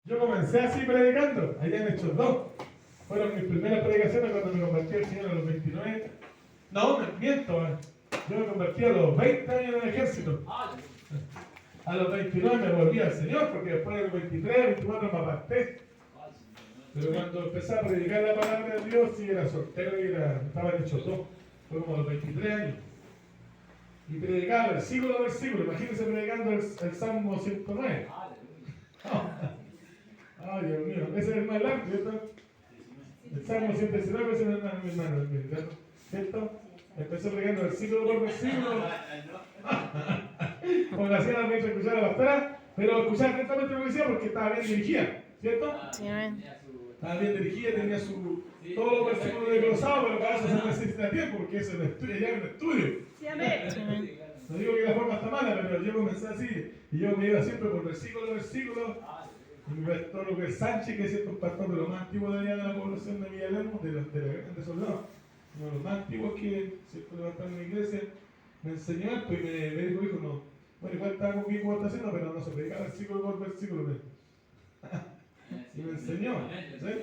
Yo comencé así predicando, allá en Hechos 2. Fueron mis primeras predicaciones cuando me convertí al Señor a los 29. No, me miento. Yo me convertí a los 20 años en el ejército. A los 29 me volví al Señor, porque después de los 23, 24 me aparté. Pero cuando empecé a predicar la palabra de Dios, sí era soltero y estaba en Hechos 2. Fue como a los 23 años. Y predicaba versículo a versículo. Imagínense predicando el Salmo 109. Ay, Dios mío, ese es el más largo, ¿cierto? El Salmo 119 ese es el más, mi hermano, ¿cierto? Empecé predicando versículo por versículo. Como lo hacían mientras escuchaba la pastora, pero escuchaba atentamente lo que decía porque estaba bien dirigida, ¿cierto? Sí, amén. Estaba bien dirigida, tenía todos los versículos desglosados, pero para eso se necesita tiempo, porque eso es ya es un estudio. Sí, amén. No digo que la forma está mala, pero yo comencé así, y yo me iba siempre por versículo a versículo. Y mi pastor Lucas Sánchez, que es un pastor de los más antiguos de allá de la población de Villalermo, de la Grande Soldado, uno de los más antiguos que siempre levantaron en la iglesia, me enseñó esto y me dijo, no, bueno, igual estaba con bien como está haciendo, pero no se predica versículo por versículo. Y me enseñó, ¿sí?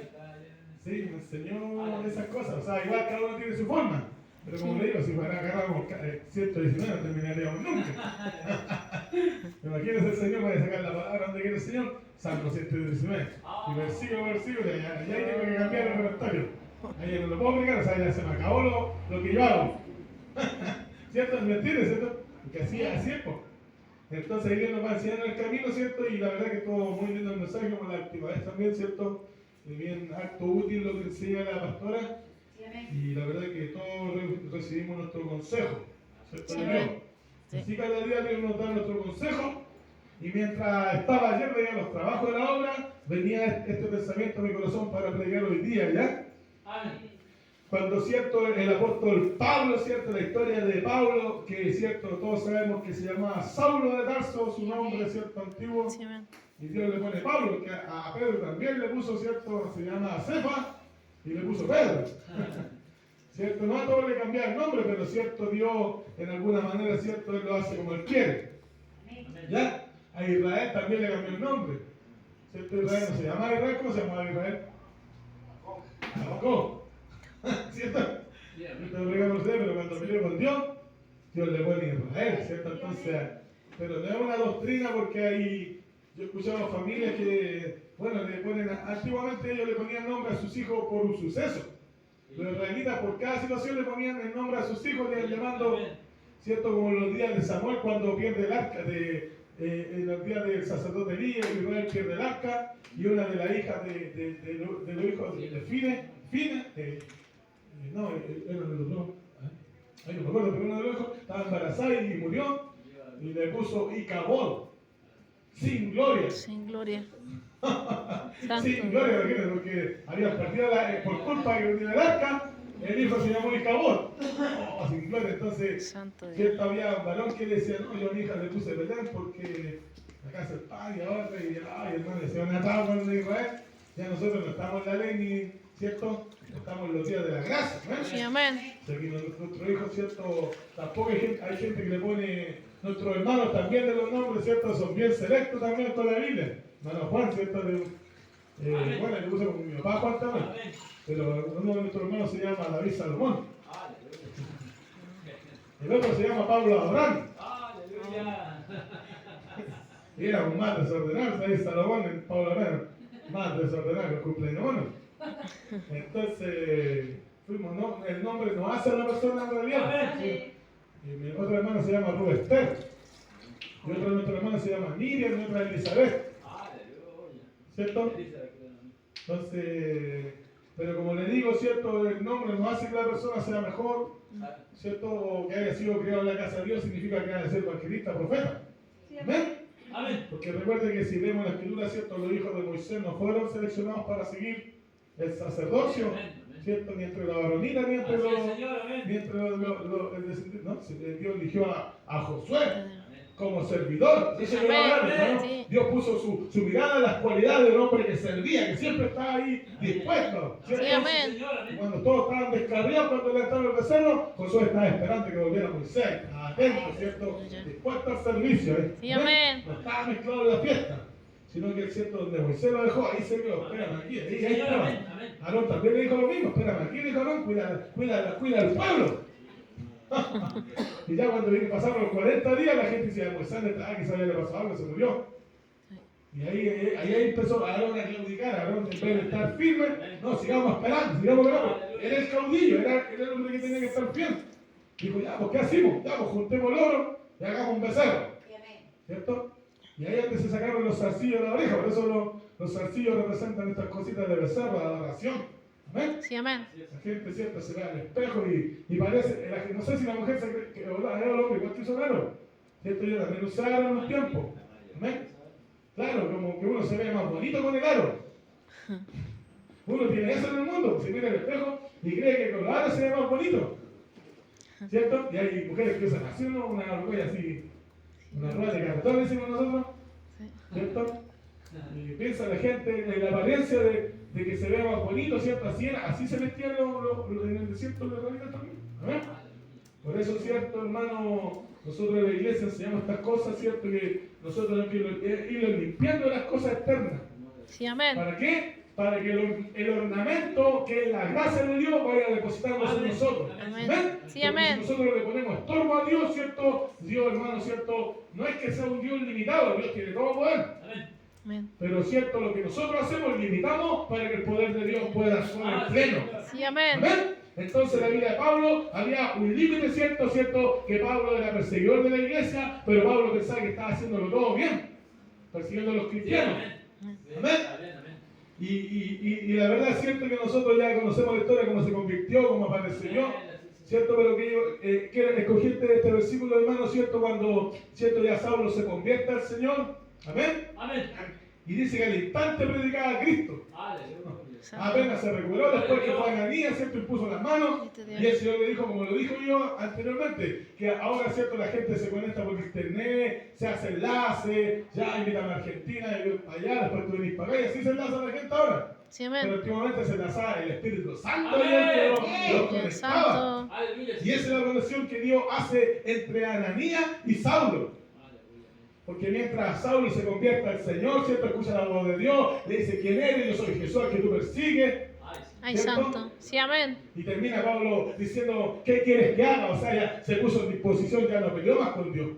Sí, me enseñó esas cosas, o sea, igual cada uno tiene su forma. Pero como le digo, si fuera agarramos 119 no terminaríamos nunca. Imagínense el Señor para sacar la palabra donde quiere el Señor, Salmo 119. Y versículo a versículo, ya tengo que cambiar el repertorio. Ahí no lo puedo aplicar, o sea, ya se me acabó lo que yo hago. ¿Cierto? ¿Me entiendes? ¿Cierto? Porque así es, pues. Entonces ahí Dios nos va enseñando el camino, ¿cierto? Y la verdad que todo muy lindo el mensaje, como la actividad también, ¿cierto? Y bien acto útil lo que enseña la pastora. Y la verdad que todos recibimos nuestro consejo, ¿cierto? Sí, Dios. sí. Así cada día Dios nos da nuestro consejo. Y mientras estaba ayer, veía los trabajos de la obra, venía este pensamiento a mi corazón para predicar hoy día, ¿ya? Amén. Cuando, cierto, el apóstol Pablo, cierto, la historia de Pablo, que, cierto, todos sabemos que se llamaba Saulo de Tarso, su nombre, cierto, antiguo. Sí, amén. Y Dios le pone Pablo, que a Pedro también le puso, cierto, se llama Cefa, y le puso Pedro. ¿Cierto? No a todos le cambia el nombre, pero cierto, Dios en alguna manera, cierto, Él lo hace como Él quiere. ¿Ya? A Israel también le cambió el nombre. ¿Cierto? Israel no se llama Israel, ¿cómo se llamaba Israel? Jacob. ¿Cierto? No te obligan a ustedes, pero cuando peleó con Dios, Dios le pone Israel, ¿cierto? Entonces, pero no es una doctrina porque hay, yo he escuchado familias que, bueno, le ponen, antiguamente ellos le ponían nombre a sus hijos por un suceso. Los israelitas por cada situación le ponían el nombre a sus hijos, llamando, ¿cierto? Como en los días de Samuel cuando pierde el arca, en los días del sacerdote Elías, Israel pierde el arca, y una de las hijas de los hijos de Fine, no, eran de los dos, no me acuerdo, pero uno de los hijos estaba embarazada y murió, y le puso Icabod, sin gloria. Sin gloria. Sin gloria, porque había partido por culpa que tenía el arca, el hijo se llamó Icabod. Oh, sin gloria, entonces, Santo Dios. cierto, había un varón que decía, no, yo a mi hija le puse Belén porque acá se paga y ahora, y ay, hermano, se van a atar con Israel. Ya nosotros no estamos en la ley, ni, ¿cierto? Estamos en los días de la gracia, ¿no? Sí, amén. O sea, que nuestro hijo, ¿cierto? Tampoco hay gente que le pone, nuestros hermanos también de los nombres, ¿cierto? Son bien selectos también con la Biblia. Hermano Juan, ¿cierto? Bueno, le puse con mi papá Juan también. Pero uno de nuestros hermanos se llama David Salomón. El otro se llama Pablo Abraham. Y era un más desordenado, David Salomón, Pablo Abraham. Más desordenado que el cumpleaños mono. Entonces, el nombre no hace a la persona en realidad. ¿Sí? Y mi otro hermano se llama Rubester. Y otro de nuestros hermanos se llama Miriam y otra Elizabeth. ¿Cierto? Entonces, pero como le digo, ¿cierto? El nombre no hace que la persona sea mejor, ¿cierto? O que haya sido criado en la casa de Dios significa que haya de ser evangelista, profeta. ¿Amén? Amén. Porque recuerde que si vemos la escritura, ¿cierto? Los hijos de Moisés no fueron seleccionados para seguir el sacerdocio, ¿cierto? Ni entre la varonita, ni entre los... ¿no? Dios eligió a Josué como servidor. Eso Amén, ¿no? sí. Dios puso su mirada en las cualidades del hombre que servía, que siempre estaba ahí dispuesto. ¿Cierto? Sí, amén. Y cuando todos estaban descarriados, cuando le entraron el becerro, Josué estaba esperando que volviera Moisés, atento, ¿cierto? Dispuesto al servicio. Sí, amén. No estaba mezclado en la fiesta. sino que el cierto donde Moisés lo dejó, ahí se quedó, espérame aquí, ahí Señor, estaba. amén, amén. Aarón también le dijo lo mismo, espérame aquí, le dijo Aarón, cuida al pueblo. Y ya cuando pasaron los 40 días, la gente decía, Moisés que se había pasado algo, se murió. Y ahí empezó Aarón a claudicar, Aarón en vez de estar firme, no, sigamos esperando. Era el caudillo, era el hombre que tenía que estar firme. Dijo, ya, pues ¿qué hacemos? Ya, pues juntemos el oro y hagamos un becerro. ¿Cierto? Y ahí antes se sacaron los zarcillos de la oreja, por eso los zarcillos representan estas cositas de becerro, de adoración. ¿Amén? Sí, amén. La gente, ¿cierto? Se ve al espejo y parece, no sé si la mujer se cree que era el hombre igual que hizo raro. ¿Cierto? Yo también usaron en un tiempo. ¿Amén? Claro, como que uno se ve más bonito con el aro. Uno tiene eso en el mundo, se mira al espejo y cree que con los aros se ve más bonito. ¿Cierto? Y hay mujeres que usan así, una argolla así, una rueda de cartón, decimos nosotros. ¿Cierto? Y piensa la gente en la apariencia de que se vea más bonito, ¿cierto? Así se vestían en el desierto de los israelitas también. ¿Amén? Por eso, ¿cierto, hermano? Nosotros en la iglesia enseñamos estas cosas, ¿cierto? Que nosotros tenemos que ir limpiando las cosas externas. Sí, amén. ¿Para qué? Para que el ornamento, que es la gracia de Dios, vaya depositándose en nosotros. Amén. Sí, Porque amén. si nosotros le ponemos estorbo a Dios, ¿cierto? Dios, hermano, ¿cierto? No es que sea un Dios limitado, Dios tiene todo poder. Amén. Pero cierto, lo que nosotros hacemos, limitamos para que el poder de Dios pueda actuar en pleno. Sí, amén. ¿Amén? Entonces en la vida de Pablo había un límite, ¿cierto? Que Pablo era perseguidor de la iglesia, pero Pablo pensaba que estaba haciéndolo todo bien, persiguiendo a los cristianos. Amén. Y la verdad es cierto que nosotros ya conocemos la historia, cómo se convirtió, cómo apareció, ¿cierto? Pero que yo quiero escoger este versículo, hermano, ¿cierto? Cuando, ¿cierto? Ya Saulo se convierte al Señor. Amén. Amén. Y dice que al instante predicaba a Cristo. Aleluya. Apenas se recuperó, después que fue a Ananías, ¿cierto? Impuso las manos. Y el Señor le dijo, como lo dijo yo anteriormente, que ahora, ¿cierto? La gente se conecta por internet, se hace enlace, ya invitan a Argentina, y yo allá, después tú venís para acá, y así se enlaza la gente ahora. Sí, amén. Pero últimamente se enlazaba el Espíritu Santo Amén. y el que los Dios conectaba. santo. Aleluya. Y esa es la relación que Dios hace entre Ananías y Saulo. Porque mientras Saulo se convierte al Señor, ¿cierto? Escucha la voz de Dios, le dice quién eres, yo soy Jesús al que tú persigues. Ay, ¿cierto? santo. Sí, amén. Y termina Pablo diciendo, ¿qué quieres que haga? O sea, ya se puso en disposición, ya no peleó más con Dios.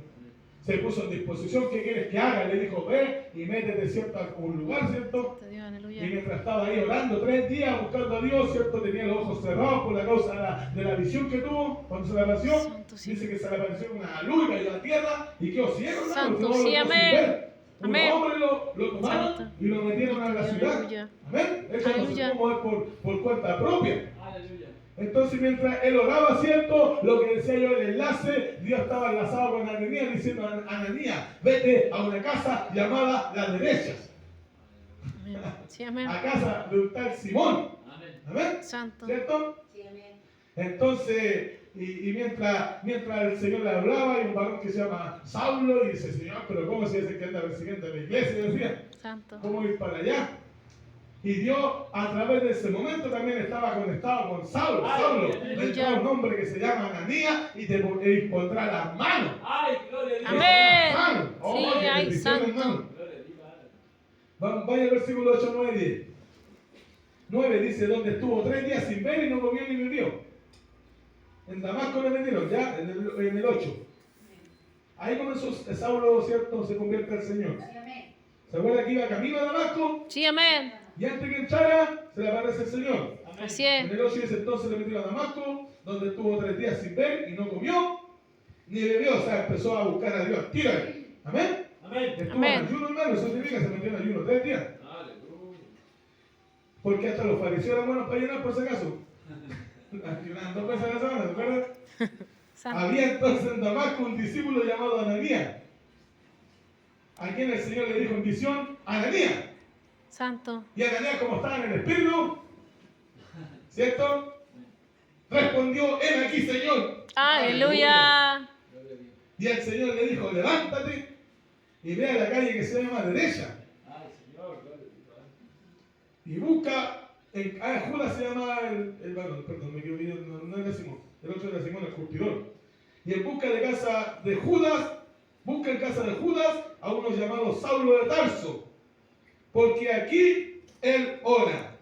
Se puso en disposición, ¿qué quieres que haga? Le dijo, ve y métete, ¿cierto? A un lugar, ¿cierto? Te digo, Y aleluya. mientras estaba ahí orando 3 días buscando a Dios, ¿cierto? Tenía los ojos cerrados por la causa de la visión que tuvo cuando se le apareció. Santo, sí. Dice que se le apareció una luz y cayó a la tierra y quedó ciego, hermano. Santo, No lo sí, pudo amén. ver. Unos Amén. hombres lo tomaron Santo. y lo metieron a la ciudad. Aleluya. Amén. Eso no se Aleluya. pudo mover por cuenta propia. Aleluya. Entonces, mientras él oraba, ¿cierto? Lo que decía yo, el enlace, Dios estaba enlazado con Ananías diciendo, Ananías, vete a una casa llamada Las Derechas, Amén. Sí, amén. a casa de un tal Simón. Amén. Amén. Santo. ¿Cierto? Sí, amén. Entonces, y mientras el Señor le hablaba, hay un varón que se llama Saulo y dice, Señor, pero ¿cómo se dice que anda persiguiendo a la iglesia? Y decía, Santo. ¿cómo ir para allá? Y Dios, a través de ese momento, también estaba conectado con Saulo. Saulo, le dio un nombre que se llama Ananías y te impondrá las manos. Ay, gloria a Dios. Amén. Las manos. Oh, Sí, qué ay, bendición, santo. hermano. Gloria a Dios. Vaya al versículo 8, 9 y 10. 9 dice, donde estuvo 3 días sin ver y no comió ni bebió. En Damasco le metieron, ya, en el 8. Ahí comenzó Saulo, ¿cierto? Se convierte al Señor. Sí, amén. ¿Se acuerda que iba camino a Damasco? Sí, amén. Y antes que entrara, se le aparece el Señor. Así En es. el 8 dice, entonces le metió a Damasco, donde estuvo 3 días sin ver y no comió, ni bebió. O sea, empezó a buscar a Dios. Tírale. Amén. Amén. Estuvo Amén. en ayuno, hermano. Eso significa que se metió en ayuno 3 días. Aleluya. Porque hasta los fariseos eran buenos para llenar, por si acaso. Ayunaban 2 veces a la semana, ¿te acuerdas? Santo. Había entonces en Damasco un discípulo llamado Ananías, a quien el Señor le dijo en visión, Ananías. Santo. Y Ananías, como estaba en el espíritu, ¿cierto? Respondió, ven aquí, Señor. Aleluya. Y el Señor le dijo, levántate y ve a la calle que se llama derecha. Ay, Señor, gloria a Dios. Y busca, Judas se llama el varón, perdón, me equivoqué, no era Simón, el otro era Simón, el curtidor. Y en busca de casa de Judas, busca en casa de Judas a uno llamado Saulo de Tarso, porque aquí él ora.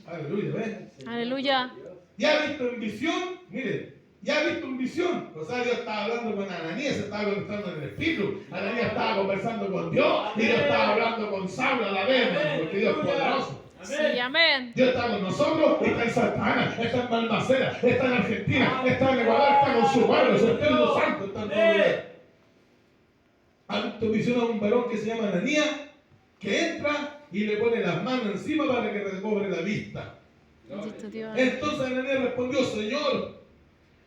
Aleluya, ¿ven? Aleluya. Y ha visto en visión, mire, ya ha visto en visión. O sea, Dios estaba hablando con Ananías, estaba conversando en el Espíritu. Ananías estaba conversando con Dios y Dios estaba hablando con Saulo a la vez, hermano, porque Dios es poderoso. Sí, amén. Dios está con nosotros, está en Santa Ana, está en Balmaceda, está en Argentina, está en Ecuador, está con su pueblo, su Espíritu Santo, está en todo lugar. Ha visto visión a un varón que se llama Ananías, que entra y le pone las manos encima para que recobre la vista. Bendito Dios. Entonces Ananías respondió: Señor,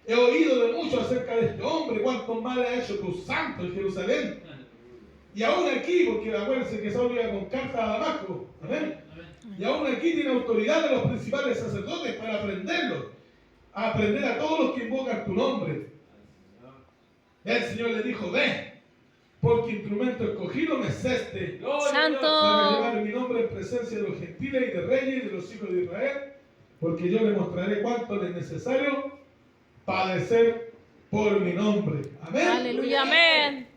he oído de mucho acerca de este hombre, cuántos males ha hecho tu santo en Jerusalén. Y aún aquí, porque acuérdense que Saulo iba con carta a Damasco, amén. Y aún aquí tiene autoridad de los principales sacerdotes para aprenderlos, a aprender a todos los que invocan tu nombre. El Señor le dijo: ve, porque instrumento escogido me es este, para Santo. llevar mi nombre en presencia de los gentiles y de reyes y de los hijos de Israel, porque yo le mostraré cuánto le es necesario padecer por mi nombre. Amén. Aleluya, amén.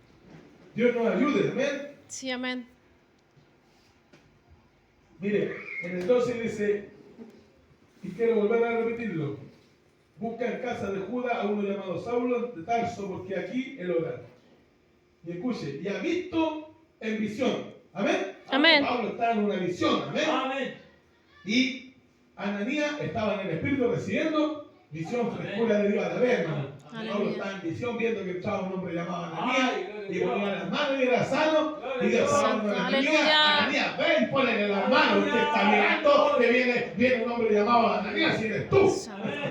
Dios nos ayude, amén. Sí, amén. Mire, en el 12 dice, y quiero volver a repetirlo: busca en casa de Judá a uno llamado Saulo de Tarso, porque aquí él ora. Y escuche, y ha visto en visión. Amén. Amén. Pablo está en una visión. Amén. Amén. Y Ananías estaba en el Espíritu recibiendo visión, frescura de Dios a la vez, hermano. Aleluya. Pablo estaba en visión viendo que entraba un hombre llamado Ananías Ay, gloria a y Dios. ponía las manos y era sano. Gloria Y a Dios Dios. estaba hablando a Ananías: Aleluya. Ananías, ven y ponle las manos. Usted está mirando que viene un hombre llamado Ananías y eres tú.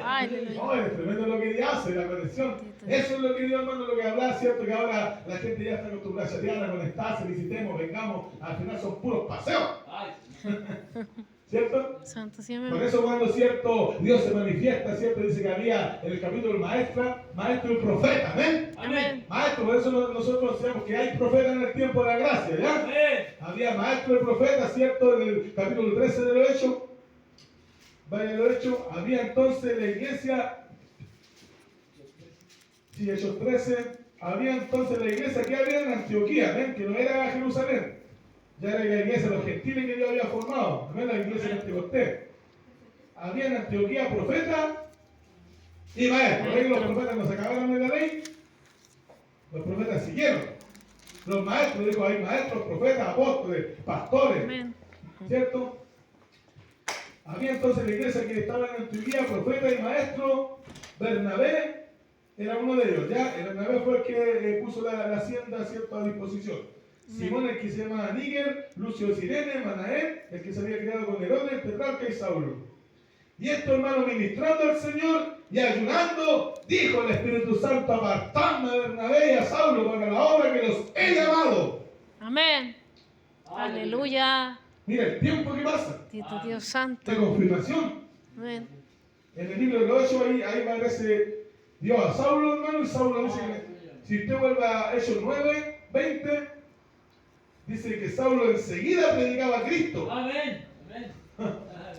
Ay, No, aleluya. es tremendo lo que Dios hace, la conexión. Eso es lo que Dios, hermano, lo que habla, ¿cierto? Que ahora la gente ya está acostumbrada a chatear, a conectarse, visitemos, vengamos. Al final son puros paseos, Ay, ¿cierto? Santo, sí, Por amén. eso cuando, ¿cierto?, Dios se manifiesta, ¿cierto? Dice que había en el capítulo maestro y profeta, ¿amén? Amén. Maestro, por eso nosotros sabemos que hay profetas en el tiempo de la gracia, ¿ya? amén. Había maestro y profeta, ¿cierto? En el capítulo 13 de los Hechos. Vaya los Hechos. Había entonces la iglesia. Sí, Hechos 13. Había entonces la iglesia que había en Antioquía, ¿ven? Que no era Jerusalén. Ya era la iglesia de los gentiles que Dios había formado. ¿Ven? La iglesia de Pentecostés. Había en Antioquía profetas y maestros. ¿Ven? Los profetas no se acabaron de la ley. Los profetas siguieron. Los maestros, digo, hay maestros, profetas, apóstoles, pastores, Amén. ¿cierto? Había entonces la iglesia que estaba en Antioquía, profeta y maestro. Bernabé era uno de ellos, ¿ya? Bernabé fue el que puso la hacienda, ¿cierto?, a disposición. Simón, el que se llamaba Níger, Lucio Sirene, Manaén, el que se había criado con Herodes, Petrarca y Saulo. Y esto, hermano, ministrando al Señor y ayunando, dijo el Espíritu Santo: apartadme a Bernabé y a Saulo para la obra que los he llamado. Amén. Aleluya. Mira el tiempo que pasa Bendito Dios santo. de confirmación. Amén. En el libro de los Hechos, ahí aparece Dios a Saulo, hermano, y Saulo dice que si usted vuelve a Hechos 9, 20, dice que Saulo enseguida predicaba a Cristo. Amén. Amén.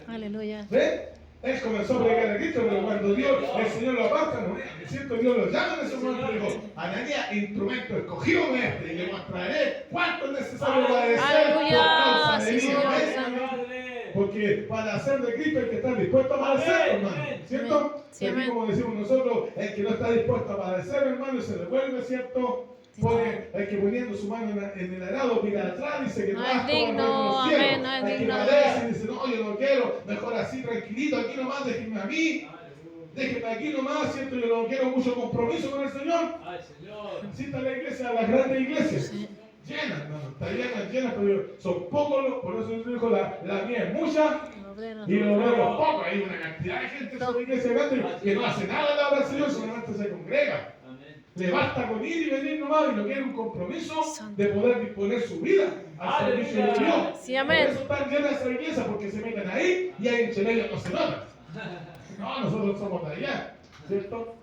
Aleluya. ¿Ve? Él comenzó a predicar a Cristo, pero cuando Dios, el Señor lo aparta, no es cierto, Dios lo llama en ese momento y dijo: Ananías, instrumento escogido me este, y le mostraré cuánto es necesario padecer por Aleluya. causa de Sí, mí. Señor. ¿Ve? Porque para hacer de Cristo hay que estar dispuesto a padecer, hermano, ¿cierto? Sí, Así amén. como decimos nosotros, el que no está dispuesto a padecer, hermano, y se devuelve, ¿cierto? Pone, el que poniendo su mano en el arado mira atrás, dice que No no es vas digno, los cielos. amén, no es El que digno de padece Dios. y dice: no, yo no quiero, mejor así tranquilito, aquí nomás, déjenme a mí, déjenme aquí nomás, ¿cierto? Yo no quiero mucho compromiso con el Señor. Ay, Señor. Así está la iglesia, las grandes iglesias. Sí. Llenas, hermano, está llenas, pero son pocos, por eso Dios dijo: la mía es mucha Obreros. y los obreros pocos. Hay una cantidad de gente en la iglesia grande que no hace nada en la obra del Señor, solamente se congrega. Amén. Le basta con ir y venir nomás y no quiere un compromiso de poder disponer su vida al servicio de Dios. Sí, amén. Por eso están llenas esa iglesia, porque se meten ahí y ahí entre ellos no se nota. No, nosotros somos de allá, ¿cierto?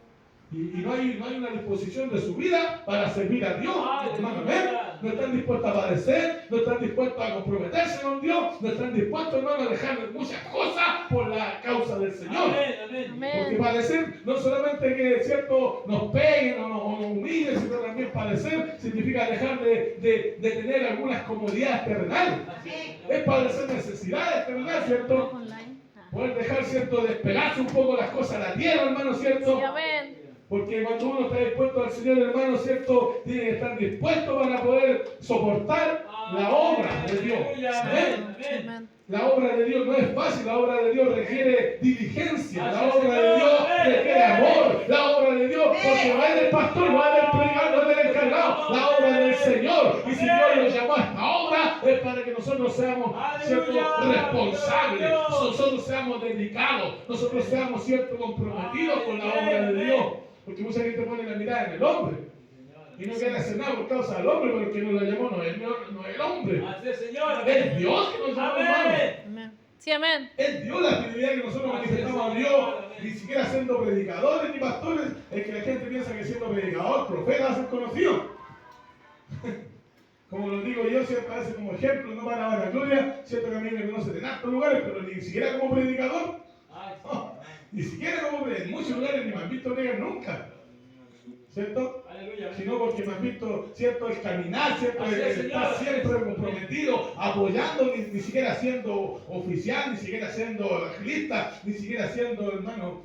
Y no hay una disposición de su vida para servir a Dios, hermano, ¿ven? No están dispuestos a padecer, no están dispuestos a comprometerse con Dios, no están dispuestos, hermano, a dejar muchas cosas por la causa del Señor. Amén. Amén. Porque Amén. padecer no solamente que, ¿cierto?, nos peguen o nos humillen, sino también padecer significa dejar de tener algunas comodidades terrenales. es padecer necesidades, ¿verdad? ¿Cierto? Online. Poder dejar, ¿cierto? Despegarse un poco las cosas a la tierra, hermano, ¿cierto? Sí, amén. Porque cuando uno está dispuesto al Señor, hermano, ¿cierto? Tiene que estar dispuesto para poder soportar la obra de Dios. Amén. Amén. La obra de Dios no es fácil, la obra de Dios requiere diligencia, la obra de Dios requiere amor, la obra de Dios, porque no es del pastor, no es del predicador, no es del encargado, la obra del Señor. Y si Dios nos llamó a esta obra, es para que nosotros seamos, ¿cierto?, responsables, nosotros seamos dedicados, nosotros seamos, ¿cierto?, comprometidos con la obra de Dios. Porque mucha gente pone la mirada en el hombre y no quiere hacer nada por causa del hombre, porque el que nos lo llamó no es el hombre. Así es, Señor. Es Dios que nos llamó, hermano. Amén. Sí, amén. Es Dios la fidelidad que nosotros manifestamos a Dios, ni siquiera siendo predicadores ni pastores. Es que la gente piensa que siendo predicador, profeta, va a ser conocido. Como lo digo yo, siempre a veces como ejemplo, no para la gloria, cierto que a mí me conocen en altos lugares, pero ni siquiera como predicador, no, ni siquiera como predicador, en muchos lugares ni me han visto predicar nunca, ¿cierto? Aleluya. Sino porque me han visto, ¿cierto?, el caminar, ¿cierto?, Así el es, estar Señor. siempre comprometido, apoyando, ni siquiera siendo oficial, ni siquiera siendo evangelista, ni siquiera siendo hermano.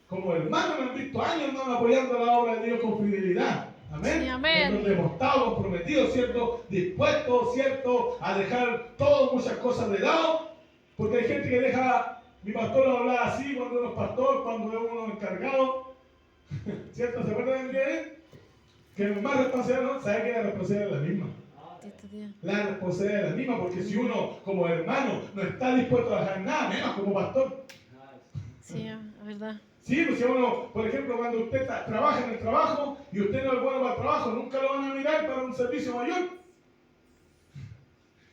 Como hermano me han visto años, hermano, apoyando la obra de Dios con fidelidad. Amén. Sí, amén. Donde hemos estado comprometidos, ¿cierto?, dispuestos, ¿cierto?, a dejar todo, muchas cosas de lado. Porque hay gente que deja, mi pastor lo hablaba así cuando uno es pastor, cuando es uno encargado. ¿Cierto? ¿Se acuerdan de él? Que el más responsable, ¿no? ¿Sabe que la responsabilidad es la misma? La responsabilidad es la misma, porque si uno como hermano no está dispuesto a dejar nada, menos como pastor. Sí, es verdad. Sí, pues si uno, por ejemplo, cuando usted trabaja en el trabajo y usted no es bueno para el trabajo, nunca lo van a mirar para un servicio mayor.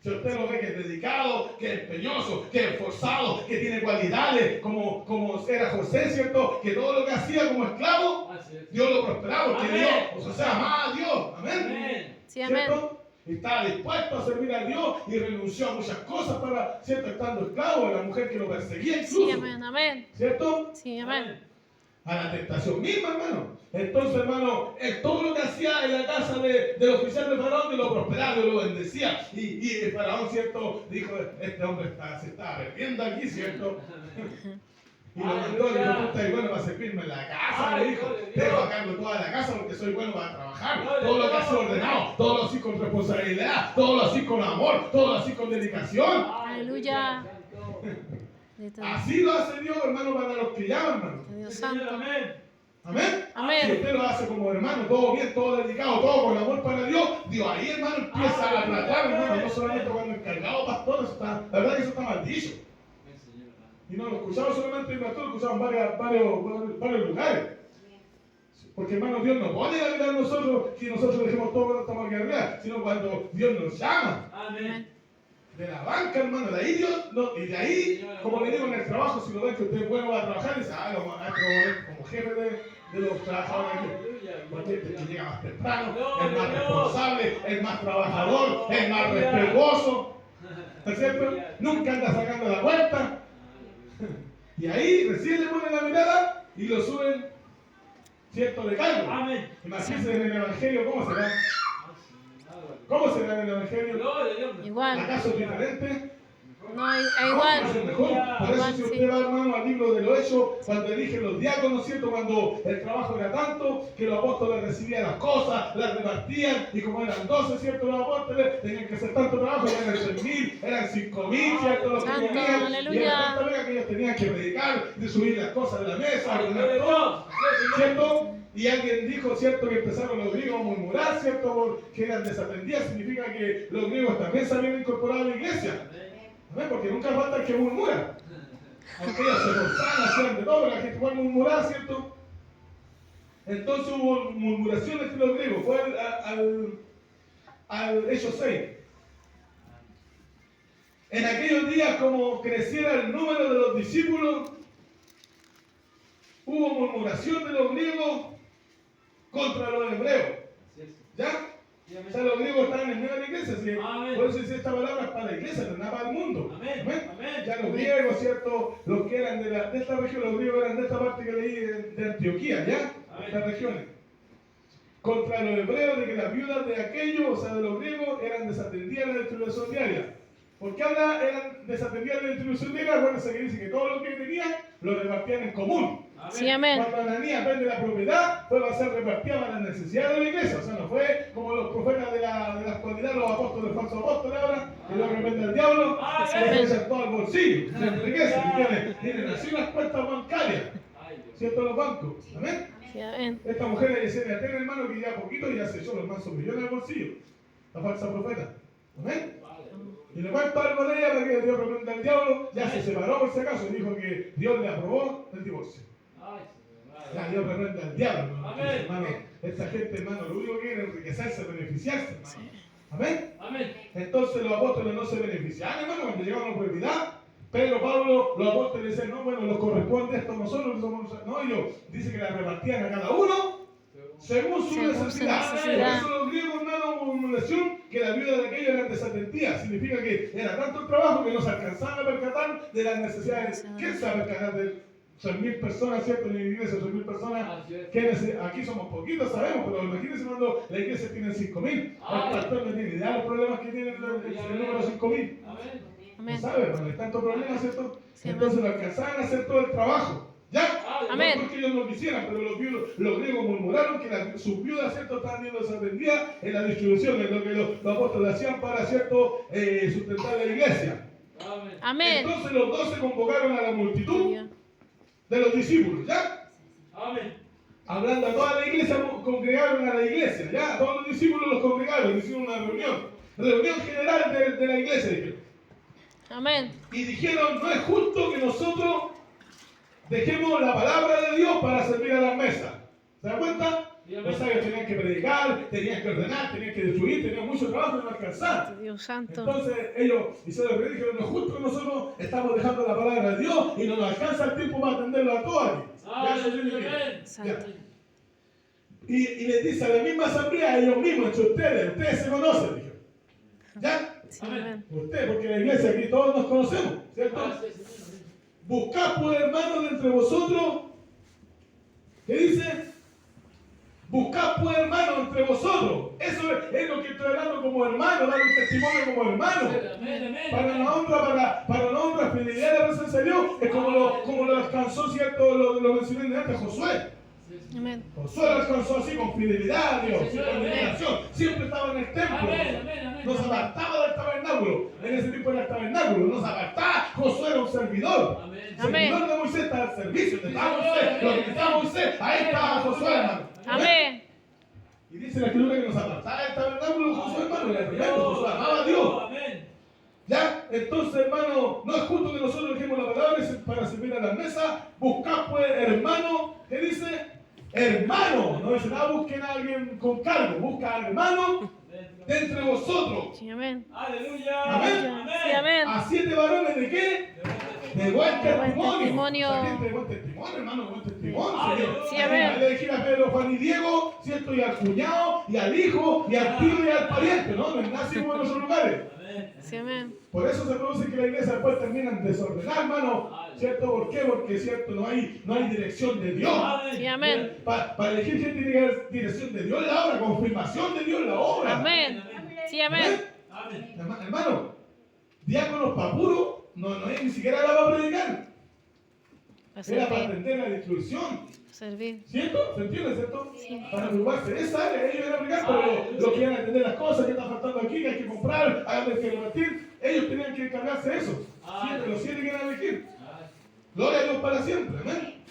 Si usted lo ve que es dedicado, que es empeñoso, que es esforzado, que tiene cualidades, como era José, ¿cierto? Que todo lo que hacía como esclavo, Dios lo prosperaba, porque Amén. Dios, o sea, amaba a Dios. Amén. Amén. Sí, amén. ¿Cierto? Y estaba dispuesto a servir a Dios y renunció a muchas cosas para, ¿cierto?, estando esclavo de la mujer que lo perseguía incluso. Sí, amén. Amén. ¿Cierto? Sí, amén. A la tentación misma, hermano. Entonces, hermano, todo lo que hacía en la casa del oficial de Faraón, Dios lo prosperaba, Dios lo bendecía. Y el Faraón, ¿cierto?, dijo, este hombre se está perdiendo aquí, ¿cierto? Y lo mandó, le dijo, tú estás bueno para servirme en la casa, le dijo, dejo a cargo toda la casa porque soy bueno para trabajar. Todo lo que hace ordenado, todo lo así con responsabilidad, todo lo así con amor, todo lo así con dedicación. Aleluya. Así lo hace Dios, hermano, para los que llaman, hermano. Dios Señor, santo. amén. Amén. Amén. Si usted lo hace como hermano, todo bien, todo dedicado, todo con amor para Dios, Dios ahí, hermano, empieza a tratar, hermano, no solamente cuando encargado pastor, eso está, la verdad que eso está mal dicho. Y no lo escuchamos solamente en el pastor, lo escuchamos en varios lugares. Porque, hermano, Dios no pone a mirar a nosotros que nosotros dejemos todo cuando estamos aquí arriba, sino cuando Dios nos llama. Amén. De la banca, hermano, de ahí Dios, no, y de ahí, como le digo en el trabajo, si lo ven que usted es bueno para trabajar, dice, lo vamos a poner como jefe de los trabajadores aquí. Porque el que llega más temprano, el más responsable, el más trabajador, el más respetuoso. ¿Está cierto? Nunca anda sacando la puerta. Y ahí recién le ponen la mirada y lo suben, ¿cierto?, de cargo. Amén. Imagínense en el Evangelio, ¿cómo será? ¿Cómo será en el Evangelio? Gloria a Dios. Igual. ¿Acaso es diferente? No, es No, igual. es el mejor. Por eso Igual, si sí. usted va, hermano, al libro de los Hechos, cuando eligen los diáconos, ¿cierto? Cuando el trabajo era tanto que los apóstoles recibían las cosas, las repartían, y como eran 12, ¿cierto?, los apóstoles, tenían que hacer tanto trabajo, eran 3.000, eran 5.000, ¿cierto?, los que Santo, tenían, y aleluya. era tanta vega que ellos tenían que predicar, de subir las cosas de la mesa, ordenar Gloria a todo, Dios. ¿cierto? Y alguien dijo, ¿cierto?, que empezaron los griegos a murmurar, ¿cierto?, que eran desatendidas, significa que los griegos también se habían incorporado a la iglesia. Amén, porque nunca falta el que murmura. Aunque ellos se esforzaban, hacían de todo, la gente igual murmuraba, ¿cierto? Entonces hubo murmuración entre los griegos. Fue al Hechos 6. En aquellos días, como creciera el número de los discípulos, hubo murmuración de los griegos contra los hebreos. ¿Ya? O sea, los griegos estaban en medio de la iglesia, ¿sí? Amén. Por eso dice esta palabra es para la iglesia, no es nada para el mundo. Amén. Amén. Ya los griegos, ¿cierto? Los que eran de esta región, los griegos eran de esta parte que leí de Antioquía, ¿ya? Amén. Estas regiones. Contra los hebreos de que las viudas de aquellos, o sea, de los griegos, eran desatendidas en la distribución diaria. Porque ahora eran desatendían la distribución de ella. Acuérdense que dice que todo lo que tenían lo repartían en común. Sí, amén. Cuando Ananías vende la propiedad, fue a ser repartida para las necesidades de la iglesia. O sea, no fue como los profetas de la actualidad, los apóstoles, falsos apóstoles ahora, que lo repente al diablo, se echan todo al bolsillo. Se enriquecen, tienen así unas cuentas bancarias, ¿cierto? Los bancos. Amén. Sí, amén. Esta mujer le dice, ten hermano que ya poquito y ya se echó los mansos millones al bolsillo. La falsa profeta. Amén. Y le cuento algo de ella para que Dios reprenda al diablo. Ya se separó por si acaso y dijo que Dios le aprobó el divorcio. Ya Dios reprenda al diablo, hermano. Esta gente, hermano, lo único que quiere es enriquecerse, beneficiarse, hermano. Amén. Amén. Entonces los apóstoles no se beneficiaban, hermano, cuando llegaban a la propiedad. Pero Pablo, los apóstoles dicen, no, bueno, nos corresponde esto a nosotros, no, ellos dicen que la repartían a cada uno según su necesidad. Por eso los griegos, hermano, una lección que la viuda de aquellos eran desatendidas. Significa que era tanto el trabajo que no se alcanzaban a percatar de las necesidades. ¿Quién se va a percatar de 100.000 personas, cierto? En la iglesia, 100.000 personas. Aquí somos poquitos, sabemos, pero imagínense cuando la iglesia tiene 5.000. El pastor no tiene idea de los problemas que tiene el número 5.000. No sabe, hermano, hay tantos problemas, ¿cierto? Entonces lo alcanzaban a hacer todo el trabajo. ¿Ya? Amén. No porque ellos no quisieran, pero los griegos murmuraron que sus viudas, ¿cierto?, estaban siendo desatendidas en la distribución, en lo que los apóstoles hacían para, ¿cierto?, sustentar la iglesia. Amén. Entonces los 12 convocaron a la multitud de los discípulos, ¿ya? Amén. Hablando a toda la iglesia, congregaron a la iglesia, ¿ya? Todos los discípulos los congregaron, hicieron una reunión general de la iglesia, dijeron. Amén. Y dijeron, no es justo que nosotros dejemos la palabra de Dios para servir a las mesas. ¿Se dan cuenta? Los sabios tenían que predicar, tenían que ordenar, tenían que destruir, tenían mucho trabajo y no alcanzar. Dios santo. Entonces ellos dijeron, no es justo que nosotros estamos dejando la palabra de Dios y no nos alcanza el tiempo para atenderlo a todos aquí. Santo. Y les dice a la misma asamblea, ellos mismos, entre ustedes se conocen, dijeron. ¿Ya? Sí, amén. Usted, porque en la iglesia aquí todos nos conocemos, ¿cierto? Buscad pues, hermanos, de entre vosotros, ¿qué dice? Buscad pues, hermanos, entre vosotros. Eso es lo que estoy hablando como hermano, dar un testimonio como hermano. Para la honra, fidelidad de la presencia de Dios, es como lo alcanzó, ¿cierto? Lo mencioné antes, Josué. Amén. Josué lo alcanzó así, con fidelidad a Dios, con dedicación. Siempre estaba en el templo. No se apartaba del tabernáculo. En ese tiempo era el tabernáculo. No se apartaba. Josué era un servidor. Servidor de Moisés, estaba al servicio. Estaba Moisés. Lo que estaba Moisés, ahí estaba Josué, hermano. Amén. Y dice la escritura que nos apartaba del tabernáculo Josué, hermano. Era tremendo. Josué amaba a Dios. ¿Ya? Entonces, hermano, no es justo que nosotros dejemos la palabra para servir a la mesa. Buscad pues, hermano. ¿Qué dice? Hermano. No dice nada, busquen a alguien con cargo. Busca a hermano de entre vosotros. Sí, amén. Aleluya. Amén. Sí, amén. A 7 varones de qué? De buen testimonio. testimonio. O sea, gente de buen testimonio, hermano, buen testimonio. Señor. Sí, amén. Le dijera a Pedro, Juan y Diego, ¿cierto? Y al cuñado, y al hijo, y al tío, y al pariente, ¿no? No es nada así como en otros lugares. Sí, amén. Por eso se produce que la iglesia después terminan desordenada, hermano. ¿Cierto? ¿Por qué? Porque, ¿cierto? No hay dirección de Dios. Sí, amén. Para elegir gente tiene que haber dirección de Dios en la obra, confirmación de Dios en la obra. Amén. Sí, amén. Hermano, diáconos para puro, no es ni siquiera la va a predicar. A Era para servir. atender la distribución. Servir. ¿Cierto? ¿Se entiende, cierto? Sí. Para preocuparse de esa área, ellos eran obligados, pero los que iban a atender las cosas, que está faltando aquí, que hay que comprar, hay que repartir, ellos tenían que encargarse de eso. Siempre, los 7 que iban a elegir. Gloria a Dios para siempre, amén.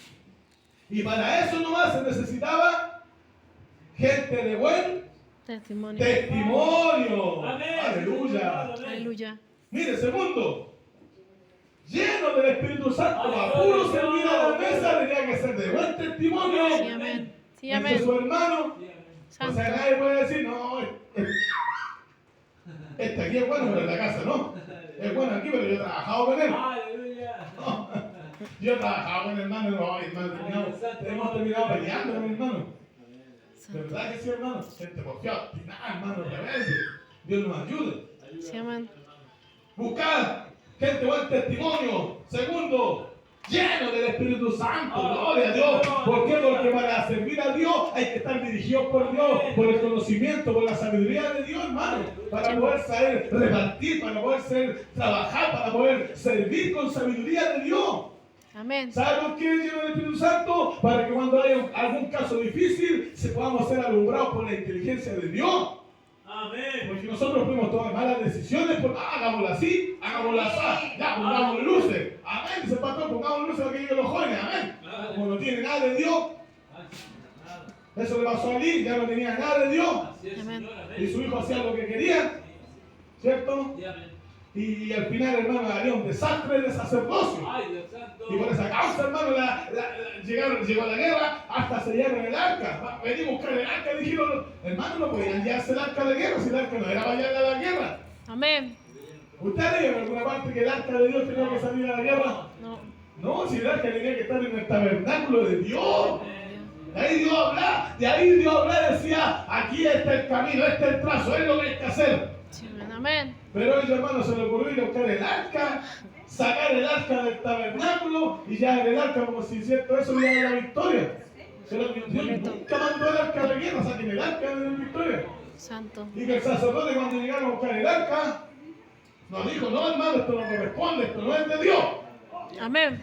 Y para eso nomás se necesitaba gente de buen Testimonio. testimonio. Amén. Aleluya. Aleluya. Mire, segundo, lleno del Espíritu Santo, para puro servir a la mesa, tenía que ser de buen testimonio. Sí, amén. Sí, Entre amén. su hermano. O Santo. sea, nadie puede decir, no, este aquí es bueno, pero en la casa no. Es bueno aquí, pero yo he trabajado con él. Aleluya. No. Yo he trabajado con el hermano, no, hermano, hemos terminado peleando con mi hermano. De verdad que sí, hermano. Gente confiada, obstinada, hermano, rebelde. Dios nos ayude. Sí, amén. Buscar gente buen testimonio. Segundo, lleno del Espíritu Santo, gloria a Dios. ¿Por qué? Porque para servir a Dios hay que estar dirigidos por Dios, por el conocimiento, por la sabiduría de Dios, hermano, para poder saber repartir, para poder trabajar, para poder servir con sabiduría de Dios. Amén. ¿Sabe por qué lleno del Espíritu Santo? Para que cuando haya algún caso difícil, se podamos ser alumbrados por la inteligencia de Dios. Amén. Porque nosotros podemos tomar malas decisiones, hagámoslo así, hagámoslo así, ya pongamos luces. Amén, dice el pastor, pongamos luces para que lleguen los jóvenes, amén. Como no tiene nada de Dios, eso le pasó a Ali, ya no tenía nada de Dios. Así es, Amén. Señor, Y su hijo hacía lo que quería, ¿cierto? Sí, amén. Y al final, hermano, había un desastre de sacerdocio. Ay, Dios santo. Y por esa causa, hermano, llegó la guerra hasta sellaron el arca. Vení a buscar el arca, dijeron, hermano, no podían llevarse el arca de guerra, si el arca no era para allá a la guerra. Amén. ¿Usted ha leído en alguna parte que el arca de Dios tenía que salir a la guerra? No. No, si el arca tenía que estar en el tabernáculo de Dios. De ahí Dios hablaba, decía, aquí está el camino, este es el trazo, es lo que hay que hacer. Sí, amén. Pero a ellos, hermano, se le ocurrió ir a buscar el arca, sacar el arca del tabernáculo y ya en el arca, como si cierto eso le diera la victoria. Pero Dios nunca mandó el arca a la guerra, saquen el arca de la victoria. Santo. Y que el sacerdote, cuando llegaron a buscar el arca, nos dijo: no, hermano, esto no corresponde, esto no es de Dios. Amén.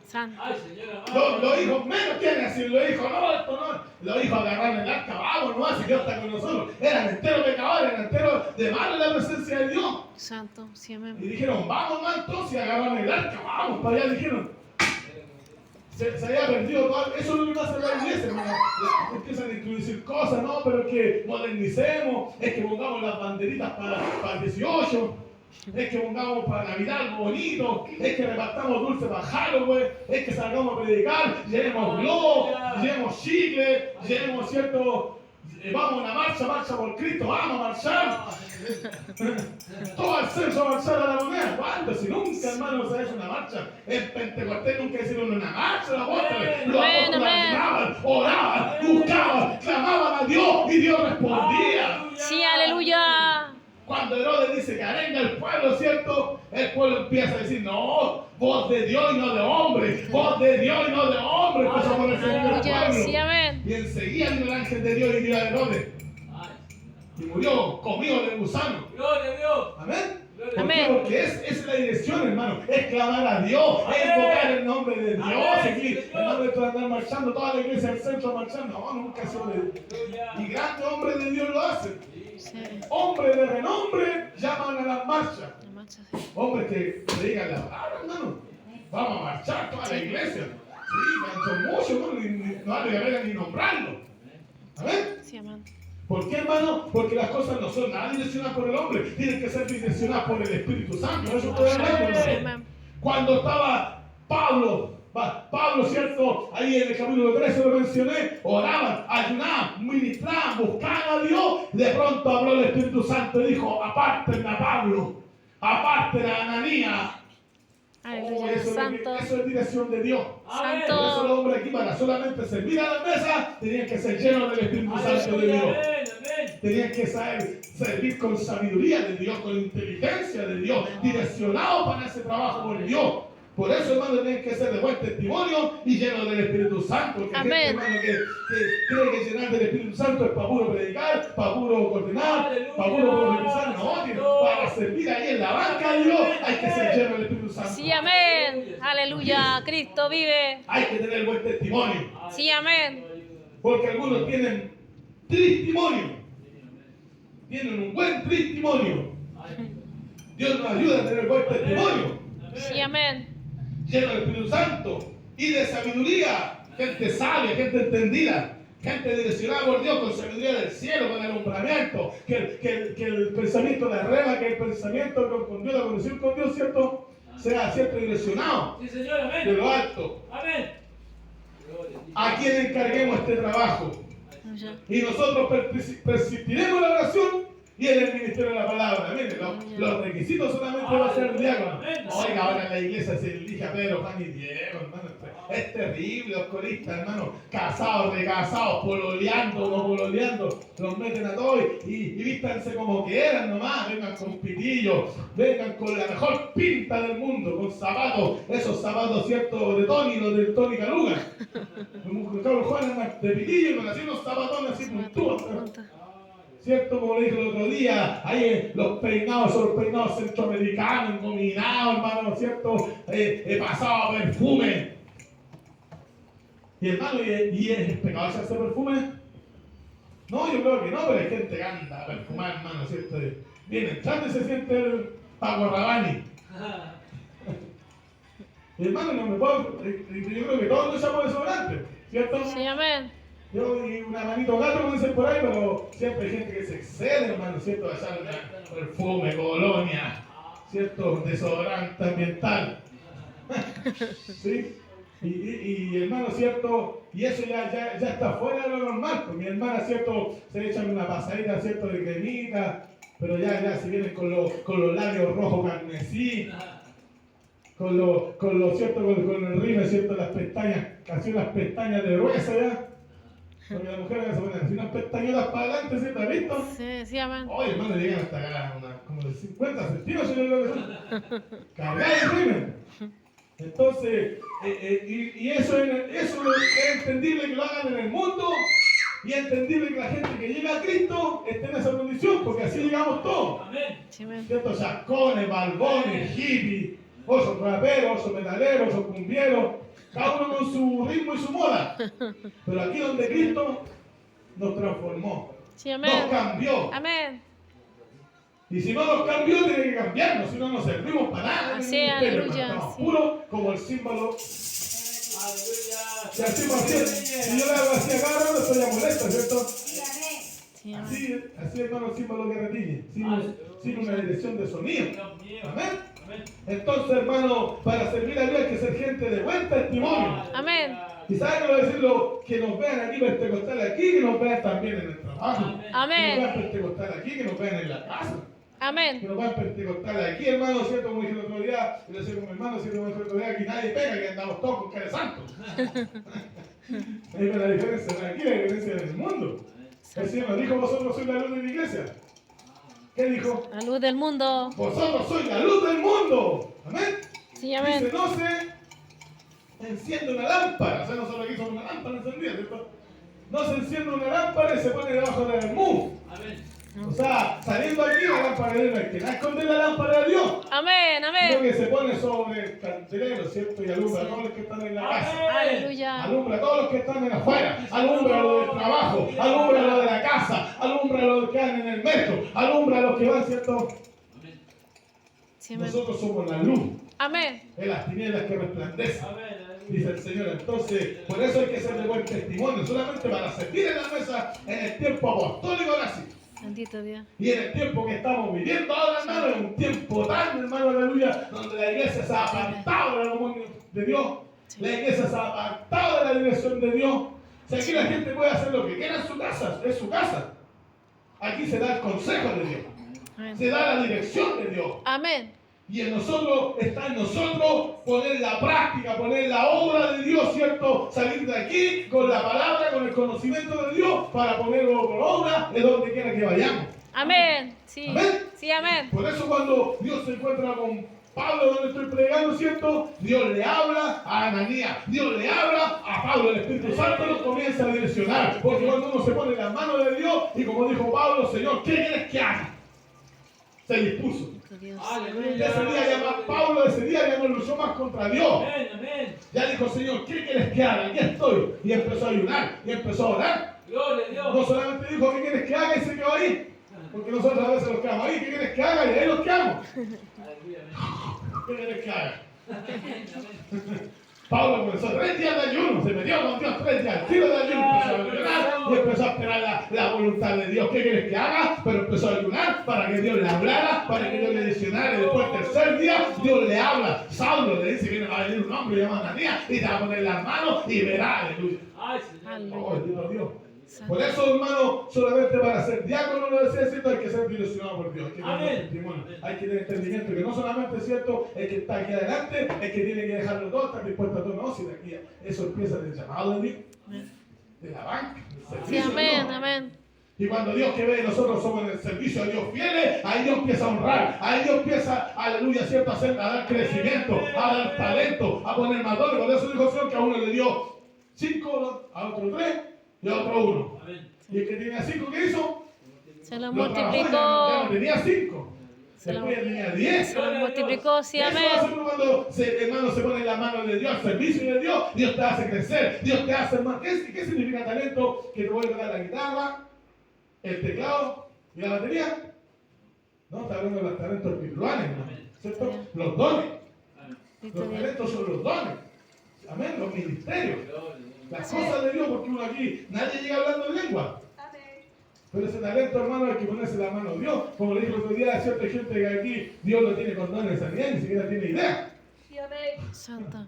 Santo. Ay, Señor, amado. Los hijos menos quieren decir, los hijos no, esto no. Los hijos agarraron el arca, vamos, no hace, Dios está con nosotros. Eran enteros pecadores, eran enteros de malo en la presencia de Dios. Santo. Sí, Y amén. dijeron, vamos, no, entonces agarraron el arca, vamos para allá, dijeron. Se había perdido todo, eso es lo que pasa en la iglesia, hermano. Empiezan a introducir cosas, no, pero es que modernicemos, es que pongamos las banderitas para el 18. Es que pongamos para Navidad algo bonito, es que repartamos dulce para Halloween, es que salgamos a predicar, llevemos globos, llevemos chicle, llevemos cierto, vamos a una marcha por Cristo, vamos a marchar. Todo al censo a marchar a la moneda. ¿Cuándo? Si nunca, hermano, se ha hecho una marcha. En Pentecostés nunca hicieron una marcha, los apóstoles. Los Amén, apóstoles amén. ayunaban, oraban, buscaban, clamaban a Dios y Dios respondía. Sí, aleluya. Cuando Herodes dice que arenga el pueblo, ¿cierto? El pueblo empieza a decir, no, voz de Dios y no de hombre, voz de Dios y no de hombre, empezó a ponerse en el Aleluya. pueblo. Sí, amén. Y enseguida vino el ángel de Dios y dio a Herodes. Y murió comido de gusano. Gloria a Dios. Amén. ¿Por qué? Amén. Porque esa es la dirección, hermano. Es clamar a Dios, es Amén. invocar el nombre de Dios. Amén, Aquí, Señor. hermano, esto de andar marchando, toda la iglesia del centro marchando. No, nunca ha sido de Dios. Y grandes hombres de Dios lo hacen. Sí. Hombres de renombre llaman a las marchas. La marcha, sí. Hombres que predigan la palabra, hermano. Vamos a marchar toda la iglesia. Sí, son muchos, hermano, no vale la pena ni nombrarlo. Amén. Sí, amén. ¿Por qué, hermano? Porque las cosas no son nada direccionadas por el hombre, tienen que ser direccionadas por el Espíritu Santo. Eso estoy hablando, Sí, hermano. amén. Cuando estaba Pablo, ¿cierto? Ahí en el capítulo 13 lo mencioné, oraban, ayunaban, ministraban, buscaban a Dios. De pronto habló el Espíritu Santo y dijo: apártenme a Pablo, apártenme a Ananías. Aleluya. Eso Santo. es dirección de Dios. Amén. Por eso Santo. los hombres aquí, para solamente servir a la mesa, tenían que ser llenos del Espíritu Santo de Dios. Amén, amén. Tenían que saber servir con sabiduría de Dios, con inteligencia de Dios, direccionados para ese trabajo por Dios. Por eso, hermano, tienen que ser de buen testimonio y llenos del Espíritu Santo. Porque hay gente, Amén. hermano, que cree que llenar del Espíritu Santo es para puro predicar, para puro coordinar, Aleluya. para puro profetizar. No, para servir ahí en la banca de Dios hay que ser lleno del Espíritu Santo. Sí, amén. Aleluya. Cristo vive. Hay que tener buen testimonio. Sí, amén. Porque algunos tienen testimonio. Tienen un buen testimonio. Dios nos ayuda a tener buen testimonio. Sí, amén. Lleno del Espíritu Santo y de sabiduría. Gente sabia, gente entendida. Gente direccionada por Dios con sabiduría del cielo, con alumbramiento. Que el pensamiento de rema, que el pensamiento con Dios, la conexión con Dios, ¿cierto? Sea siempre direccionado Sí, Señor, de amén. lo alto. Amén. A quien encarguemos este trabajo. Aleluya. Y nosotros persistiremos en la oración Y en el ministerio de la palabra, miren, los requisitos solamente va a ser el diácono. Oiga, ahora en la iglesia se elige a Pedro, Juan y Diego, hermano. Es terrible, los coristas, hermano. Casados, recasados, pololeando, no pololeando. Los meten a todos y vístanse como quieran nomás. Vengan con pitillos, vengan con la mejor pinta del mundo, con zapatos, esos zapatos, ¿cierto? De Tony, los de Tony Caluga. Los cabros Juan de pitillo, con así unos zapatones así puntudos. ¿Cierto? Como le dije el otro día, ahí los peinados, esos peinados centroamericanos, engominados, hermano, ¿cierto? Pasado a perfume. Y hermano, ¿y es pecado echarse perfume? No, yo creo que no, pero hay gente que anda a perfumar, hermano, ¿cierto? Viene entrando y se siente el Paco Rabanne. Y hermano, no me puedo, yo creo que todos nos echamos desodorante, ¿cierto? Sí, amén. Yo y una manito gato, como dicen por ahí, pero siempre hay gente que se excede, hermano, ¿cierto? A echar perfume, colonia, ¿cierto? Desodorante ambiental. ¿Sí? Y hermano, ¿cierto? Y eso ya está fuera de lo normal, pues mi hermana, ¿cierto? Se echan una pasadita, ¿cierto? De cremita, pero ya se vienen con los labios rojos carmesí, con el rime, ¿cierto? Las pestañas, casi unas pestañas de gruesa ya. Porque la mujer se pone así unas pestañotas para adelante, ¿sí? ¿Te has visto? Sí, sí, amén. Oye, hermano, llegan hasta acá, como de 50 centímetros, yo creo que son. Cargada de crimen. Entonces, y eso es entendible que lo hagan en el mundo y es entendible que la gente que llega a Cristo esté en esa condición, porque así llegamos todos. Sí, amén. ¿Cierto? Chascones, balbones, hippies, osos raperos, osos metaleros, osos cumbieros. Cada uno con su ritmo y su moda. Pero aquí donde Cristo nos transformó. Sí, amén. Nos cambió. Amén. Y si no nos cambió, tiene que cambiarnos. Si no, no servimos para nada. Así, en el ministerio, aleluya, hermano. Estamos sí. puros como el símbolo. Si así, si yo le hago así a cada rato, estoy ya molesto, ¿cierto? Sí, amén. Así hermano, el símbolo que retiñe. Sin una dirección de sonido. Amén. Entonces, hermano, para servir a Dios hay que ser gente de buen testimonio. Amén. Y saben que decirlo, que nos vean aquí pentecostales aquí, que nos vean también en el trabajo. Amén. Que nos vean pentecostales aquí, que nos vean en la casa. Que Amén. nos vean pentecostales aquí, hermano, ¿cierto? Como dije el otro día, y le decía con mi hermano, ¿cierto? Como dije el otro día, aquí nadie pega, que andamos todos con cara de santo. Ahí ve la diferencia de aquí, la diferencia del mundo. El Señor nos dijo, vosotros sois la luz de la iglesia. ¿Qué dijo? La luz del mundo. Vosotros sois la luz del mundo. Amén. Sí, amén. Dice, no se enciende una lámpara. O sea, nosotros aquí somos una lámpara encendida, ¿cierto? No se enciende una lámpara y se pone debajo del almud. O sea, saliendo aquí la lámpara de Dios, no hay que esconder la lámpara de Dios. Amén. Sino Amén. que se pone sobre el candelero, ¿cierto? Y alumbra a todos los que están en la casa. Aleluya. Alumbra a todos los que están en afuera, alumbra a los del trabajo, alumbra a los de la casa, alumbra a los que van en el metro, alumbra a los que van, ¿cierto? Sí, amén. Nosotros somos la luz Amén. de las tinieblas que resplandecen, dice el Señor. Entonces, por eso hay que ser de buen testimonio, solamente para servir en la mesa en el tiempo apostólico ahora sí. Bendito Dios. Y en el tiempo que estamos viviendo ahora, hermano, es un tiempo tan, hermano, aleluya, donde la iglesia se ha apartado de la comunión de Dios. La iglesia se ha apartado de la dirección de Dios. Si aquí la gente puede hacer lo que quiera en su casa, es su casa. Aquí se da el consejo de Dios. Amén. Se da la dirección de Dios. Amén. Y en nosotros, está en nosotros poner la práctica, poner la obra de Dios, ¿cierto? Salir de aquí con la palabra, con el conocimiento de Dios, para ponerlo por obra en donde quiera que vayamos. Amén. Sí. Amén. Sí, amén. Por eso cuando Dios se encuentra con Pablo, donde estoy predicando, ¿cierto? Dios le habla a Ananías, Dios le habla a Pablo, el Espíritu Santo nos comienza a direccionar. Porque cuando uno se pone en las manos de Dios, y como dijo Pablo, Señor, ¿qué quieres que haga? Se dispuso. Dios. Y ese día ya Pablo ese día ya no luchó más contra Dios. Amén. Ya dijo, Señor, ¿qué quieres que haga? Aquí estoy. Y empezó a ayunar, y empezó a orar. Gloria a Dios. No solamente dijo, ¿qué quieres que haga? Y se quedó ahí. Porque nosotros a veces nos quedamos ahí, ¿qué quieres que haga? Y ahí nos quedamos. ¿Qué quieres que haga? Pablo comenzó 3 días de ayuno, se metió con Dios 3 días, tiro de ayuno, empezó a ayunar y empezó a esperar la voluntad de Dios. ¿Qué quieres que haga? Pero empezó a ayunar para que Dios le hablara, para que Dios le direccionara. Y después, el tercer día, Dios le habla. Saulo le dice que va a venir un hombre llamado Ananías y te va a poner las manos y verá, aleluya. Ay, Señor. Oh, bendito Dios. Por eso, hermano, solamente para ser diácono, lo decía, ¿cierto? Hay que ser direccionado por Dios. Hay que tener Amén. testimonio, hay que tener entendimiento. Que no solamente, ¿cierto? El que está aquí adelante, el que tiene que dejarlo todo, está dispuesto a todo. No, si de aquí eso empieza del llamado de Dios, de la banca, del Sí, servicio de amén, Dios. amén. Y cuando Dios que ve que nosotros somos en el servicio de Dios fieles, ahí Dios empieza a honrar, ahí Dios empieza, aleluya, ¿cierto? A dar crecimiento, a dar talento, a poner más dones. Por eso dijo el Señor que a uno le dio 5, a otro 3 y a otro 1. Amén. Y el que tenía 5, ¿qué hizo? Se lo Lo trabajó, ya no multiplicó. tenía 5. Se lo- Después ya tenía 10. Se lo multiplicó, sí, Eso hace amén. uno cuando hermano se pone en la mano de Dios, al servicio de Dios, Dios te hace crecer, Dios te hace más. ¿Qué significa talento? Que te voy a tocar la guitarra, el teclado y la batería. No, está hablando de los talentos espirituales, hermano, ¿cierto? Los dones. Los talentos son los dones. Amén, los ministerios. Las cosas de Dios, porque uno aquí, nadie llega hablando en lengua. Pero ese talento, hermano, hay que ponerse la mano a Dios. Como le dije el otro día, hay cierta gente que aquí Dios lo tiene con dones de sanidad, ni siquiera tiene idea. Santa.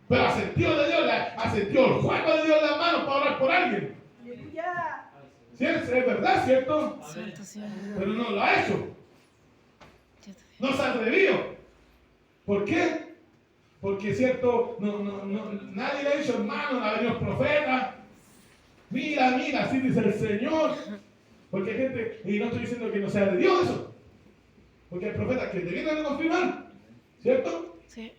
Pero ha sentido de Dios, ha sentido el juego de Dios en las manos para orar por alguien. ¿Sí? Es verdad, ¿cierto? Santo, sí. Pero no lo ha hecho. No se ha atrevido. ¿Por qué? Porque, ¿cierto? Nadie le ha dicho, hermano, ha venido el profeta. Mira, así dice el Señor. Porque hay gente, y no estoy diciendo que no sea de Dios eso. Porque hay profetas que te vienen a confirmar. ¿Cierto? Sí.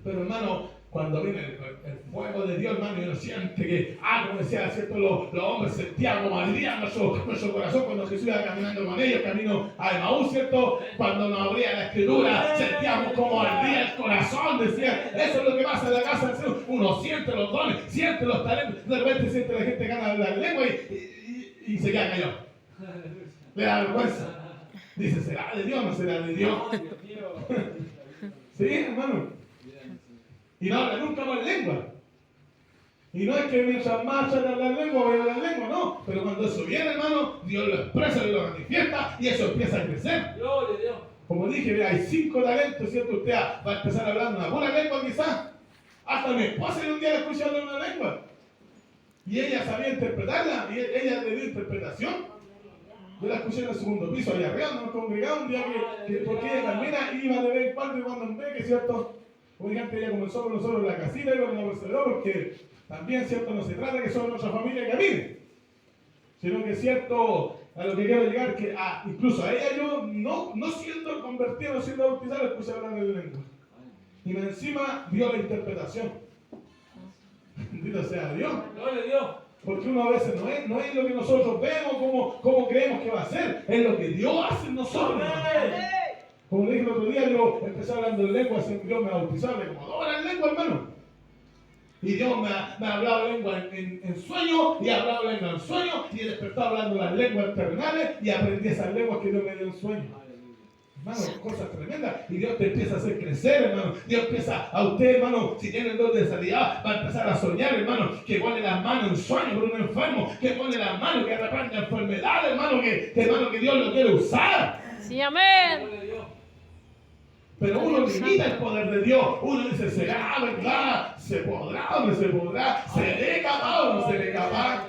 Pero hermano, cuando viene el fuego de Dios, hermano, y uno siente que, como decía, ¿cierto? Los hombres sentían como ardía nuestro corazón cuando Jesús iba caminando con ellos, camino a Emaús, ¿cierto? Cuando nos abría la escritura, sentíamos como ardía el corazón, decía, eso es lo que pasa en la casa del Señor. Uno siente los dones, siente los talentos, de repente siente la gente gana de hablar lengua y se queda callado. Le da vergüenza. Dice, ¿será de Dios o no será de Dios? Sí, hermano. Y no habla nunca más lengua. Y no es que mientras más trata de hablar lengua, voy a hablar lengua, no. Pero cuando eso viene, hermano, Dios lo expresa y lo manifiesta y eso empieza a crecer. Gloria a Dios. Como dije, mira, hay 5 talentos, ¿cierto? Usted va a empezar hablando una pura lengua quizás. Hasta mi esposa un día la escuché hablar una lengua. Y ella sabía interpretarla, y ella le dio interpretación. Yo la escuché en el segundo piso, allá arriba, nos congregamos un día que porque ella también iba de vez en cuando y cuando en vez, que ¿cierto? Un gigante ella comenzó con nosotros en la casita y con la perseveró, porque también, ¿cierto? No se trata que somos nuestra familia que camine, sino que, ¿cierto? A lo que quiero llegar, que incluso a ella yo, no siendo convertido, no siendo bautizado, le escuché hablar en lengua. Y encima dio la interpretación. Bendito sea Dios. Gloria a Dios. Porque uno a veces no es lo que nosotros vemos, como creemos que va a ser, es lo que Dios hace en nosotros. Amén. Como le dije el otro día, yo empecé hablando en lengua, Dios me bautizó, hablé como 2 horas en lengua, hermano. Y Dios me ha hablado lengua en sueño, y ha hablado lengua en sueño, y he despertado hablando las lenguas terrenales, y aprendí esas lenguas que Dios me dio en sueño. Hermano, cosas tremendas. Y Dios te empieza a hacer crecer, hermano. Dios empieza a usted, hermano, si tiene el don de sanidad, va a empezar a soñar, hermano, que pone las manos en sueño por un enfermo, que pone las manos, que arrastra enfermedad, hermano, que Dios lo quiere usar. Sí, amén. Gloria a Dios. Pero uno limita el poder de Dios. Uno dice, ¿será verdad? ¿Se podrá o no se podrá? ¿Seré capaz o no seré capaz?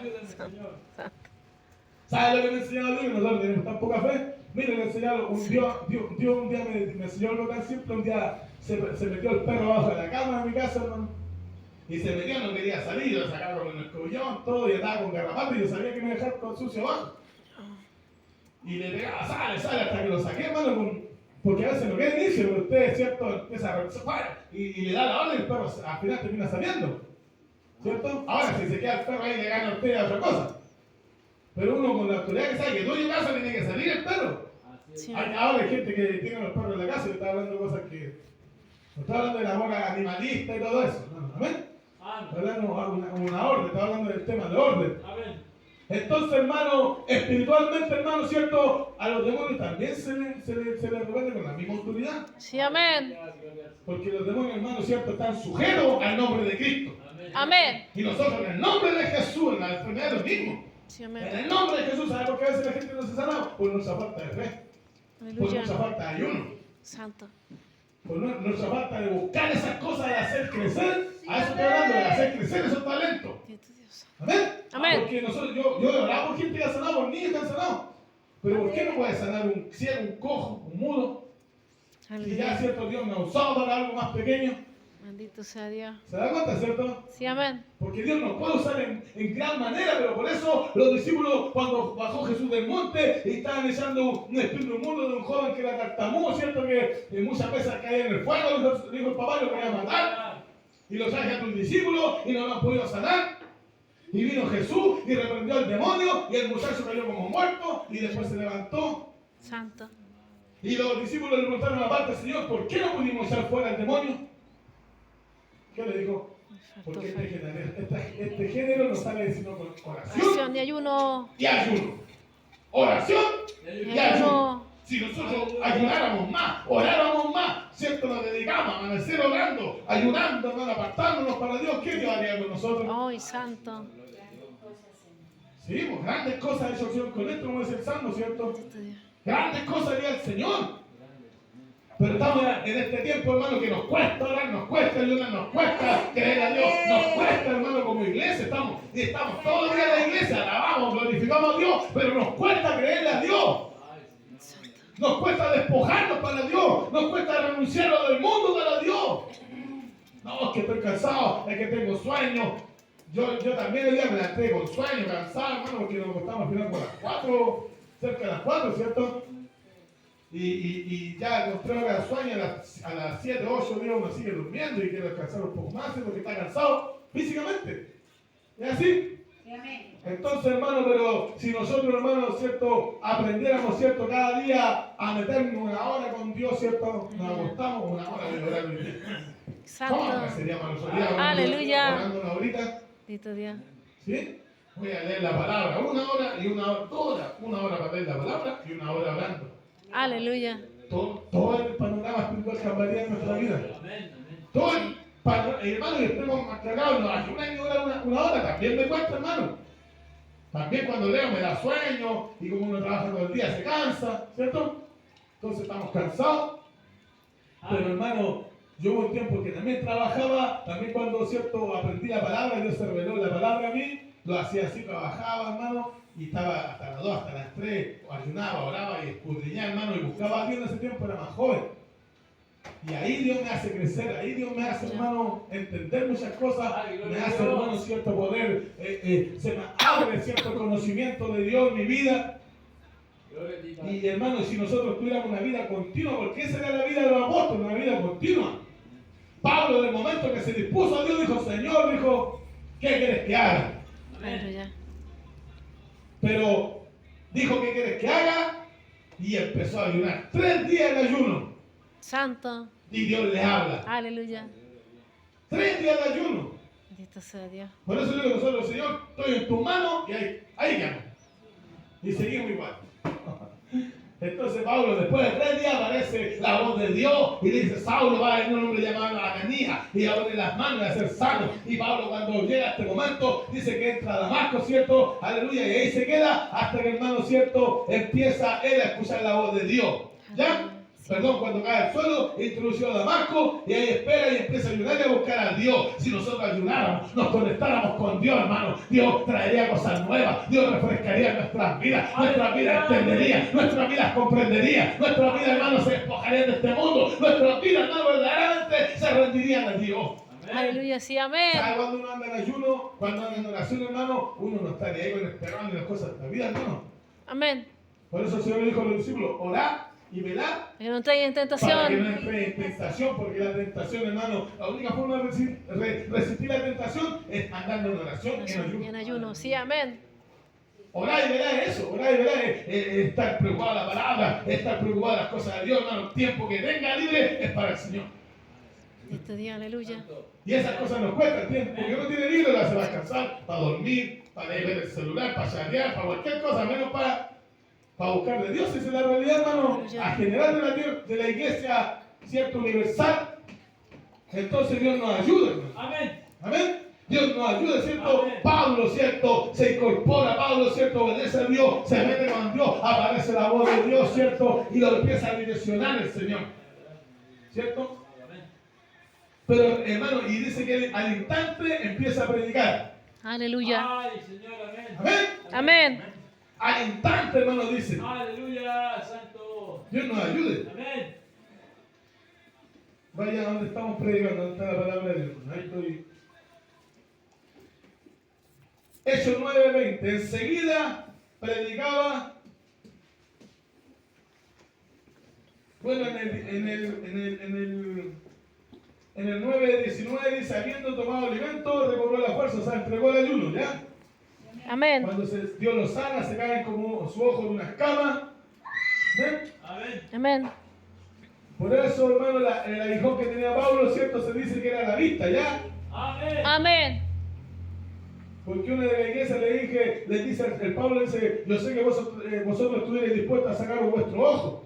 ¿Sabe lo que me enseñaba Dios? Nosotros tenemos tan poca fe. Miren, me enseñaron, Dios un día me enseñó algo tan simple. Un día se metió el perro abajo de la cama de mi casa, hermano. Y se metió, no quería salir, lo sacaron con el escobillón, todo, y andaba con garrapato, y yo sabía que me dejaba con sucio abajo. Y le pegaba, sale, hasta que lo saqué, hermano, porque a veces no queda inicio, pero usted, ¿cierto? Empieza a revisar, y le da la orden y el perro al final termina saliendo. ¿Cierto? Ahora, si se queda el perro ahí, le gana a usted a otra cosa. Pero uno con la autoridad que sabe que dueño de casa tiene que salir el perro. Sí. Ahora hay gente que tiene los perros en la casa y está hablando de cosas que... No está hablando de la boca animalista y todo eso. No, ¿amén? Está hablando de una orden, está hablando del tema de orden. Amén. Entonces, hermano, espiritualmente, hermano, ¿cierto? A los demonios también se les revela con la misma autoridad. Sí, amén. Porque los demonios, hermano, ¿cierto? Están sujetos al nombre de Cristo. Amén. Y nosotros en el nombre de Jesús, en la enfermedad es lo mismo. Sí, En amén. el nombre de Jesús, ¿sabes por qué a veces la gente no se sana? Por nuestra falta de fe, por Aleluya. nuestra falta de ayuno, Santo. por nuestra falta de buscar esas cosas de hacer crecer. A eso estoy hablando, de hacer crecer esos talentos. Dios. Amén. Amén. Amén. Porque nosotros, yo he orado por gente que ha sanado, por niños que han sanado. Pero ¿por qué no puede sanar un ciego, un cojo, un mudo? Y ya, Aleluya. cierto, Dios me ha usado para algo más pequeño. Bendito sea Dios. ¿Se da cuenta, cierto? Sí, amén. Porque Dios nos puede usar en gran manera, pero por eso los discípulos, cuando bajó Jesús del monte, y estaban echando un espíritu inmundo de un joven que era tartamudo, ¿cierto? Que muchas veces caía en el fuego, dijo el papá, lo quería matar, y lo traje a tus discípulos, y no lo han podido sanar. Y vino Jesús y reprendió al demonio, y el muchacho cayó como muerto, y después se levantó. Santo. Y los discípulos le preguntaron aparte, Señor, ¿por qué no pudimos echar fuera al demonio? ¿Qué le dijo? Porque este género no sale sino con oración Oración y ayuno. y ayuno. Oración Y y ayuno. ayuno. Si nosotros ayunáramos más, oráramos más, ¿cierto? Nos dedicamos a amanecer orando, ayunando, hermano, apartándonos para Dios, ¿qué Dios haría con nosotros? Ay, santo. Sí, pues grandes cosas ha hecho el Señor con esto, como dice el Salmo, ¿cierto? Bendito Dios. Grandes cosas haría el Señor. Pero estamos en este tiempo, hermano, que nos cuesta orar, nos cuesta ayudar, nos cuesta creer a Dios, nos cuesta, hermano, como iglesia. Estamos todos los días en la iglesia, alabamos, glorificamos a Dios, pero nos cuesta creerle a Dios. Nos cuesta despojarnos para Dios, nos cuesta renunciar a lo del mundo para Dios. No, es que estoy cansado, es que tengo sueño. Yo también el día me levanté con sueño, cansado, hermano, porque nos acostamos al final por las 4, cerca de las 4, ¿cierto? Y ya con 3 horas de sueño, a las 7, 8 días uno sigue durmiendo y quiere descansar un poco más porque está cansado físicamente. ¿Es así? Entonces, hermano, pero si nosotros, hermano, ¿cierto? Aprendiéramos, ¿cierto? Cada día a meternos una hora con Dios, ¿cierto? Nos acostamos una hora de orar. ¿Cómo Santo. seríamos nosotros? Aleluya. Orando una horita. Bendito Dios. ¿Sí? Voy a leer la palabra una hora y una hora, toda una hora para leer la palabra y una hora orando. Aleluya. Todo el panorama espiritual cambiaría en nuestra vida. Todo el panorama, hermano, y estemos más cagados, nos ayudan a orar una hora, también me cuesta, hermano. También cuando leo me da sueño y como uno trabaja todo el día se cansa, ¿cierto? Entonces estamos cansados. Pero hermano, yo hubo un tiempo que también trabajaba, también cuando, ¿cierto? Aprendí la palabra, Dios se reveló la palabra a mí, lo hacía así, trabajaba, hermano, y estaba hasta las 2, hasta las 3, ayunaba, oraba y escudriñaba, hermano, y buscaba a Dios. En ese tiempo era más joven. Y ahí Dios me hace crecer, ahí Dios me hace, hermano, entender muchas cosas, me hace, hermano, cierto poder, se me abre cierto conocimiento de Dios en mi vida. Y hermano, si nosotros tuviéramos una vida continua, porque esa era la vida de los apóstoles, una vida continua. Pablo, del momento que se dispuso a Dios, dijo, Señor, dijo, ¿qué quieres que haga? Aleluya. Pero dijo, ¿qué quieres que haga? Y empezó a ayunar 3 días de ayuno. Santo. Y Dios le habla. Aleluya. 3 días de ayuno. Bendito sea Dios. Por eso digo nosotros, Señor, estoy en tus manos y ahí llamo. Y seguimos igual. Entonces Pablo, después de 3 días, aparece la voz de Dios y le dice, Saulo va en un hombre llamado Ananías y abre las manos de ser sano. Y Pablo, cuando llega a este momento, dice que entra a Damasco, ¿cierto? Aleluya. Y ahí se queda hasta que, hermano, ¿cierto? Empieza él a escuchar la voz de Dios. ¿Ya? Perdón, cuando cae al suelo, introdució a Damasco y ahí espera y empieza a ayunar y a buscar a Dios. Si nosotros ayunáramos, nos conectáramos con Dios, hermano, Dios traería cosas nuevas, Dios refrescaría nuestras vidas entendería, nuestras vidas comprendería, nuestras vidas, hermano, se despojarían de este mundo, nuestras vidas, hermano, verdaderamente se rendirían a Dios. Aleluya, sí, amén. ¿Sabe cuando uno anda en ayuno, cuando anda en oración, hermano? Uno no está ni ahí con el perrón y las cosas de la vida, hermano. Amén. Por eso el Señor le dijo a los discípulos, orad y velad Que no traigan para que no tentación. entre en tentación, porque la tentación, hermano, la única forma de resistir la tentación es andando en oración y en ayuno. En ayuno, sí, amén. Orar y velar es eso, orar y velar es estar preocupado de la palabra, estar preocupado de las cosas de Dios, hermano. El tiempo que tenga libre es para el Señor. Este día, aleluya. Y esas cosas nos cuestan el tiempo, porque uno tiene libre, se va a descansar, para dormir, para ver el celular, para chatear, para cualquier cosa, menos para buscar de Dios. Esa es la realidad, hermano, a general de la iglesia, cierto, universal. Entonces Dios nos ayuda, hermano. Amén. Amén. Dios nos ayuda, ¿cierto? Amén. Pablo, ¿cierto? Se incorpora, Pablo, ¿cierto? Obedece a Dios, se mete con Dios, aparece la voz de Dios, ¿cierto? Y lo empieza a direccionar el Señor, ¿cierto? Pero, hermano, y dice que al instante empieza a predicar. Aleluya. Ay, Señor, amén. Amén. Amén. Al instante, hermano, dice. Aleluya, Santo. Dios nos ayude. Amén. Vaya donde estamos predicando, donde está la palabra de Dios. Ahí estoy. Hechos 9:20. Enseguida predicaba. Bueno, en el 9:19 dice, habiendo tomado alimento, recobró la fuerza, o sea, entregó el ayuno, ¿ya? Amén. Cuando Dios los sana, se caen como su ojo de una escama. ¿Ven? Amén. Amén. Por eso, hermano, el aguijón que tenía Pablo, ¿cierto? Se dice que era la vista, ¿ya? Amén. Amén. Porque una de la iglesia le dice, el Pablo dice, yo sé que vosotros estuvierais dispuestos a sacar vuestro ojo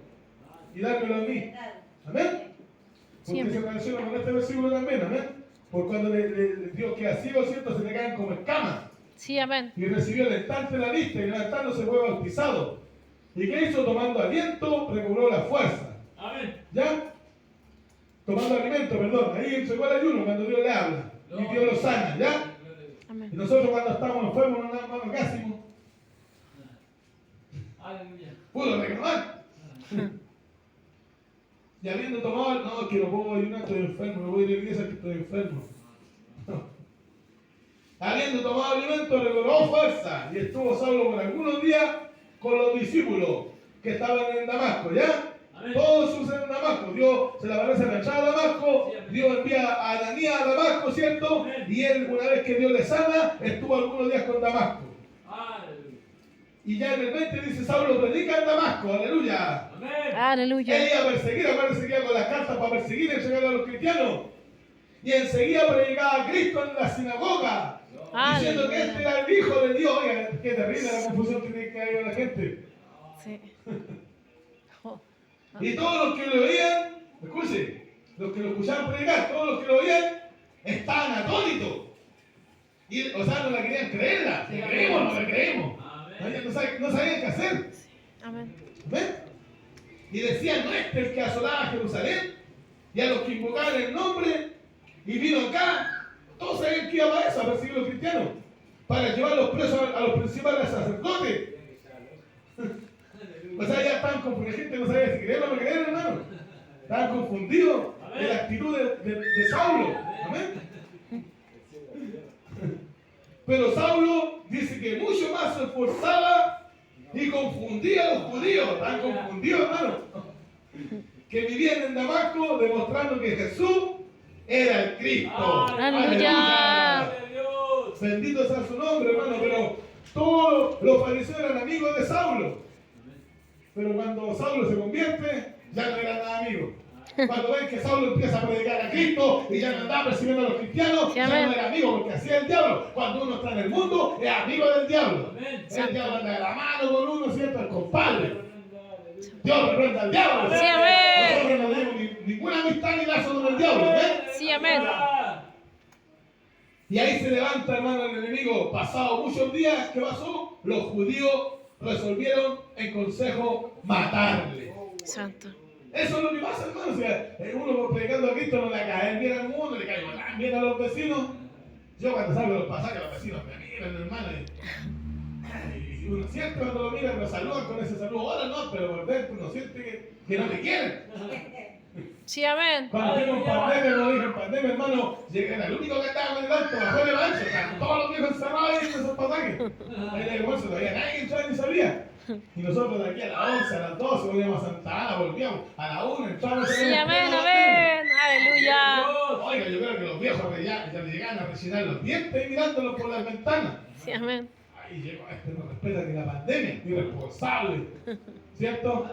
y dármelo a mí. Amén. Porque Siempre. se relaciona con este versículo también, amén. Por cuando Dios queda ciego, ¿cierto? Se le caen como escamas. Sí, amén. Y recibió al instante la vista y levantándose fue bautizado. ¿Y qué hizo? Tomando aliento, recobró la fuerza. Amén. ¿Ya? Tomando alimento, perdón. Ahí entregó el ayuno cuando Dios le habla. Y Dios lo sana, ¿ya? Y Amén. nosotros cuando estamos enfermos, no nada más ¿qué hacemos? Aleluya. Pudo reclamar. Y habiendo tomado, no, que no puedo ayunar, estoy enfermo, me voy a ir a la iglesia que estoy enfermo. No. Habiendo tomado alimento, recobró fuerza y estuvo Saulo por algunos días con los discípulos que estaban en Damasco, ¿ya? Amén. Todo sucede en Damasco. Dios se le aparece en la entrada de Damasco. Dios envía a Ananías a Damasco, ¿cierto? Amén. Y él, una vez que Dios le sana, estuvo algunos días con Damasco. Aleluya. Y ya en el 20 dice, Saulo predica en Damasco, aleluya. Amén. Él Aleluya. iba a perseguir, acuérdense que iba con las cartas para perseguir y entregar a los cristianos. Y enseguida predicaba a Cristo en la sinagoga, diciendo que este era el Hijo de Dios. Oiga, qué terrible la confusión que tiene que haber la gente. Sí. Oh. Y todos los que lo oían, escuchen, los que lo escuchaban predicar, todos los que lo oían, estaban atónitos. Y, o sea, no la querían creerla. ¿Le creemos o no le creemos? Amén. No sabían qué hacer. Amén. ¿Ven? Y decían, no este el que asolaba a Jerusalén y a los que invocaban el nombre y vino acá. Todos sabían que iba para eso, a perseguir a los cristianos, para llevarlos presos a los principales sacerdotes. O sea, ya estaban confundidos, la gente no sabía si creer o no creer, hermano. Estaban confundidos de la actitud de Saulo. Amén. Pero Saulo dice que mucho más se esforzaba y confundía a los judíos. Estaban confundidos, hermano. Que vivían en Damasco demostrando que Jesús era el Cristo. Aleluya. Gloria a Dios. Bendito sea su nombre, hermano. Pero todos los fariseos eran amigos de Saulo. Pero cuando Saulo se convierte, ya no eran nada amigos. Cuando ven que Saulo empieza a predicar a Cristo y ya no andaba persiguiendo a los cristianos, Sí, ya amén. no era amigo porque hacía el diablo. Cuando uno está en el mundo, es amigo del diablo. Amén. El diablo anda de la mano con uno, ¿cierto? El compadre. Dios reprenda al diablo. Sí, amén. Nosotros no tenemos ninguna amistad ni lazo con el diablo. ¿Ven? Sí, amén. Y ahí se levanta, hermano, el enemigo. Pasado muchos días, ¿qué pasó? Los judíos resolvieron en consejo matarle. Santo. Eso es lo que pasa, hermano. O sea, uno predicando a Cristo no le cae bien al mundo, le cae bien a los vecinos. Yo cuando salgo de los pasajes, los vecinos me miran, hermano. Y uno siente cuando lo miran, lo saludan con ese saludo. Ahora no, pero por dentro uno siente que no le quieren. Sí, amén. Cuando tengo en pandemia, no dije en pandemia, hermano, llegué, era el único que estaba con el alto, bajó el ancho, estaban todos los viejos encerrados ahí en esos pasajes. Ahí en el almuerzo todavía nadie entraba ni salía. Y nosotros de aquí a las 11, a las 12, volvíamos a Santa Ana, volvíamos a la 1, entramos. Sí, amén, amén. Aleluya. Oiga, yo creo que los viejos ya le llegaban a rechinar los dientes y mirándolos por las ventanas. Sí, amén. Ahí llegó, este no respeta ni la pandemia, irresponsable, ¿cierto?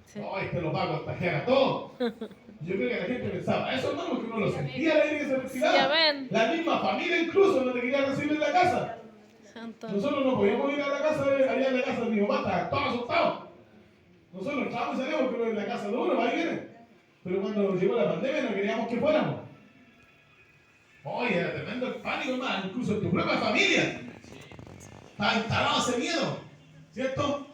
Sí. Oh, este los va a contagiar a todos. Yo creo que la gente pensaba eso, hermano, que uno lo sentía la aire que se respiraba. Sí, amén. La misma familia incluso no te quería recibir en la casa. Santo. Nosotros no podíamos ir a la casa, allá en la casa de mi papá, estaban todos asustados. Nosotros entramos y salíamos porque en la casa de uno, ahí viene. Pero cuando llegó la pandemia no queríamos que fuéramos. Oye, era tremendo el pánico, hermano, incluso en tu propia familia. Estaba instalado ese miedo, ¿cierto?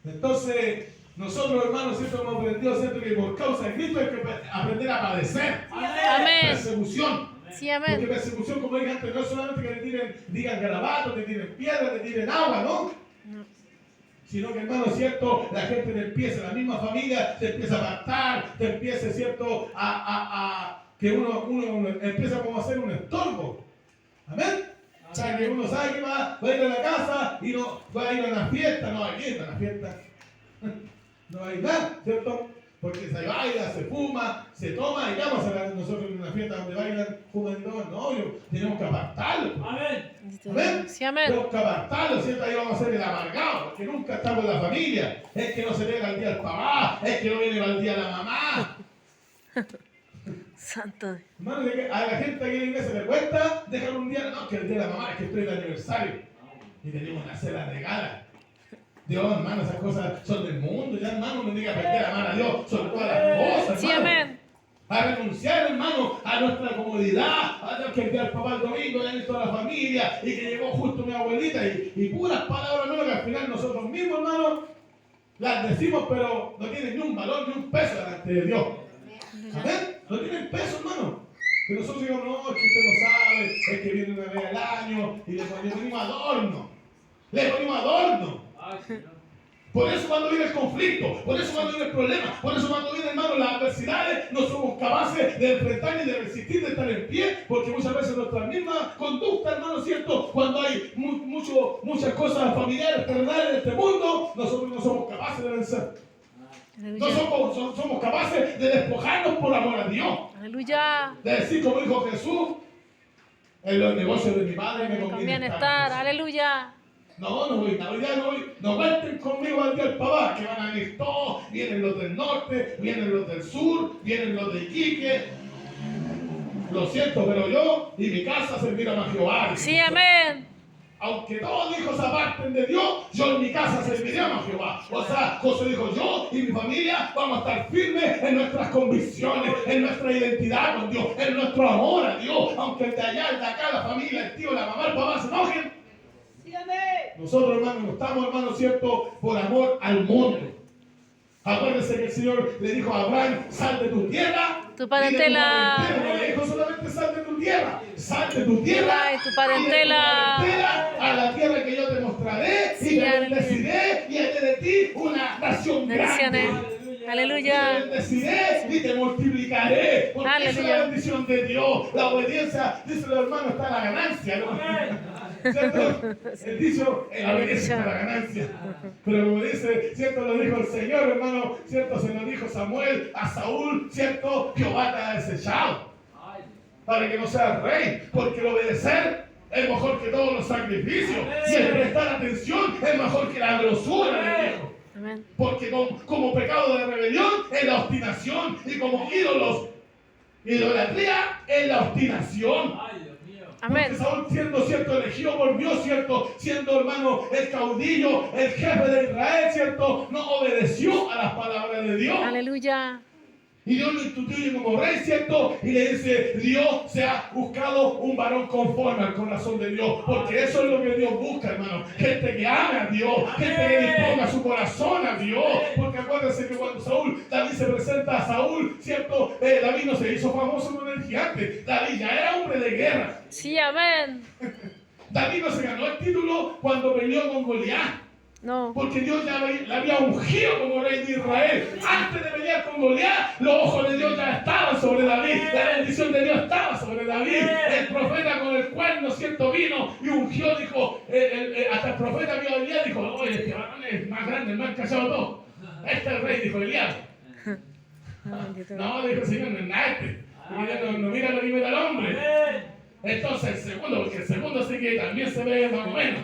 Entonces, nosotros, hermanos, siempre hemos aprendido, ¿cierto? Que por causa de Cristo hay que aprender a padecer. Amén. Persecución. Sí, Porque amén. persecución, como dije antes, no es solamente que digan garabatos, te tiren piedras, te tiren agua, ¿no? No. Sino que, hermano, ¿cierto? La gente te empieza, la misma familia te empieza a apartar, te empieza, ¿cierto? Que uno empieza como a ser un estorbo. Amén. O sea, que uno sabe que va a ir a la casa y no va a ir a una fiesta, no va a ir a una fiesta. No va a ir nada, ¿cierto? Porque se baila, se fuma, se toma y vamos a hacer nosotros en una fiesta donde bailan, fuman y toman. No, tenemos que apartarlo. Amén. Amén. Sí, amén. Tenemos que apartarlo, ¿cierto? Ahí vamos a ser el amargado, porque nunca está con la familia. Es que no se llega al día el papá, es que no viene al día la mamá. Santo. Hermano, a la gente aquí en la iglesia le cuesta dejar un día, no, que el día de la mamá, es que estoy en el aniversario. Y tenemos una cena de gala. Dios, hermano, esas cosas son del mundo. Ya, hermano, no diga perder la mano a Dios sobre todas las cosas. Sí, hermano. amén. A renunciar, hermano, a nuestra comodidad, a Dios que el día del papá el domingo, ya toda la familia, y que llegó justo mi abuelita, y puras palabras nuevas que al final nosotros mismos, hermano, las decimos, pero no tienen ni un valor ni un peso delante de Dios. Amén. No tienen peso, hermano. Que nosotros digamos, no, es que usted no sabe, es que viene una vez al año, y le ponemos adorno. Le ponemos adorno. Ay, Señor. Por eso cuando viene el conflicto, por eso cuando viene el problema, por eso cuando vienen, hermano, las adversidades, no somos capaces de enfrentar ni de resistir, de estar en pie, porque muchas veces nuestra misma conducta, hermano, ¿cierto? Cuando hay muchas cosas familiares, terrenales en este mundo, nosotros no somos capaces de vencer. No Aleluya. somos capaces de despojarnos por amor a Dios. Aleluya. De decir, como dijo Jesús, en los negocios de mi padre me Me conviene conviene estar. estar. Aleluya. No voy, hoy día no voy. No cuenten conmigo al día del papá, que van a venir todos. Vienen los del norte, vienen los del sur, vienen los de Iquique. Lo siento, pero yo y mi casa servirán a Jehová. Sí, amén. Aunque todos hijos aparten de Dios, yo en mi casa serviré a Jehová. O sea, José dijo, yo y mi familia vamos a estar firmes en nuestras convicciones, en nuestra identidad con Dios, en nuestro amor a Dios. Aunque el de allá, el de acá, la familia, el tío, la mamá, el papá se enojen. Nosotros, hermanos, no estamos, hermanos, ¿cierto? Por amor al mundo. Acuérdense que el Señor le dijo a Abraham, sal de tu tierra. Tu parentela. Y de tu parentela. No le dijo solamente sal de tu tierra. Sal de tu tierra. Ay, tu parentela. Y de tu parentela a la tierra que yo te mostraré. Sí, Y te aleluya. bendeciré. Y haré de ti una nación Bendiciones. grande. Te Aleluya. bendeciré y te multiplicaré. Porque esa es Aleluya. la bendición de Dios. La obediencia, dice el hermano, está en la ganancia, ¿no? ¿Cierto? El dicho, en la obediencia está la ganancia. Pero como dice, ¿cierto? Lo dijo el Señor, hermano, ¿cierto? Se lo dijo Samuel a Saúl, ¿cierto? Jehová te ha desechado para que no seas rey, porque el obedecer es mejor que todos los sacrificios. Y el prestar atención es mejor que la grosura, le dijo. Amén. Porque como pecado de rebelión es la obstinación, y como ídolos, idolatría es la obstinación. Ay, Dios mío. Amén. Porque Saúl, siendo cierto elegido por Dios, cierto, siendo hermano el caudillo, el jefe de Israel, cierto, no obedeció a las palabras de Dios. Aleluya. Y Dios lo instituye como rey, ¿cierto? Y le dice, Dios se ha buscado un varón conforme al corazón de Dios. Porque eso es lo que Dios busca, hermano. Gente que ame a Dios, gente que disponga su corazón a Dios. Porque acuérdense que cuando David se presenta a Saúl, ¿cierto? David no se hizo famoso con el gigante. David ya era hombre de guerra. Sí, amén. David no se ganó el título cuando peleó con Goliat. No. Porque Dios ya le había ungido como rey de Israel. Antes de pelear con Goliat, los ojos de Dios ya estaban sobre David. La bendición de Dios estaba sobre David. El profeta con el cuerno, ¿cierto? Vino y ungió, dijo, hasta el profeta vio a Elías, dijo, oye, este varón es más grande, el más callado todo. Este es el rey, dijo Elías. No, dijo el Señor, no es nada este. Porque no mira lo que mira el hombre. Entonces el segundo, porque el segundo sí que también se ve más o menos.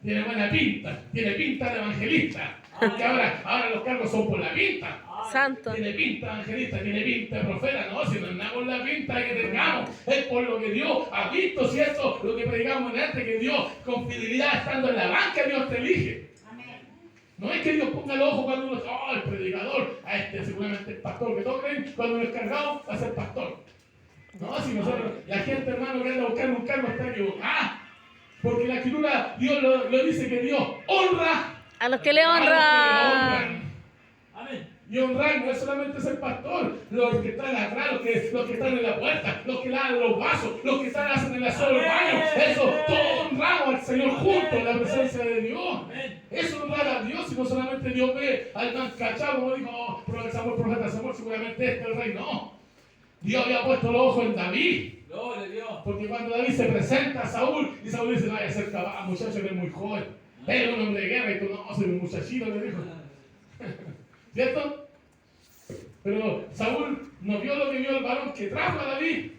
Tiene buena pinta, tiene pinta de evangelista. Porque ahora los cargos son por la pinta. Santo. Tiene pinta de evangelista, tiene pinta de profeta. No, si no es nada por la pinta que tengamos, es por lo que Dios ha visto, ¿cierto? Lo que predicamos en antes, que Dios, con fidelidad, estando en la banca, Dios te elige. No es que Dios ponga los ojos cuando uno dice, oh, el predicador, a este seguramente el pastor, que todos creen, cuando uno es cargado, va a ser pastor. No, si nosotros, la gente, hermano, que anda buscando un cargo está equivocada. Porque la escritura, Dios lo dice que Dios honra A los que le a los que le honran. honran. Amén. Y honrar no es solamente ser pastor, los que están atrás, los que están en la puerta, los que lavan los vasos, los que están hacen el aseo del baño. Eso, todo honramos al Señor juntos en la presencia de Dios. Eso honrar a Dios, y no solamente Dios ve al man cachado, como dijo profeta Samuel, seguramente este es el rey. No. Dios había puesto los ojos en David. Gloria a Dios. Porque cuando David se presenta a Saúl, y Saúl dice, vaya a ser caballo, muchacho, eres muy joven. Eres un hombre de guerra, y tú no, soy un muchachito, le dijo. ¿Cierto? Pero Saúl no vio lo que vio el varón que trajo a David.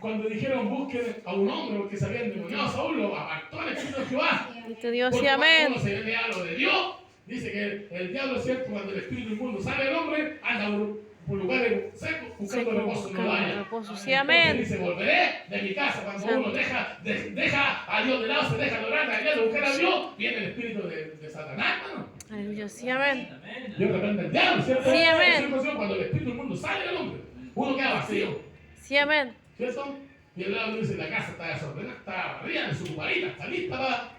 Cuando dijeron busquen a un hombre porque se había endemoniado, Saúl lo apartó en el Espíritu de Jehová. Bendito Dios Porque y amén. cuando uno se ve a lo de Dios, dice que el diablo es cierto, cuando el espíritu inmundo sale del hombre, anda por lugares secos buscando reposo, no lo haya. Reposo, sí, Entonces amén. dice, volveré de mi casa. Cuando Santo. uno deja a Dios de lado, se deja adorar a Dios, de buscar a Dios, viene el espíritu de Satanás, hermano. Aleluya, sí, amén. Amén. Dios reprende al diablo, ¿cierto? Sí, amén. Esa situación, cuando el espíritu inmundo sale del hombre, uno queda vacío, Sí, amén. ¿cierto? Y el diablo dice, la casa está desordenada, está barrida, en su guarita, está lista para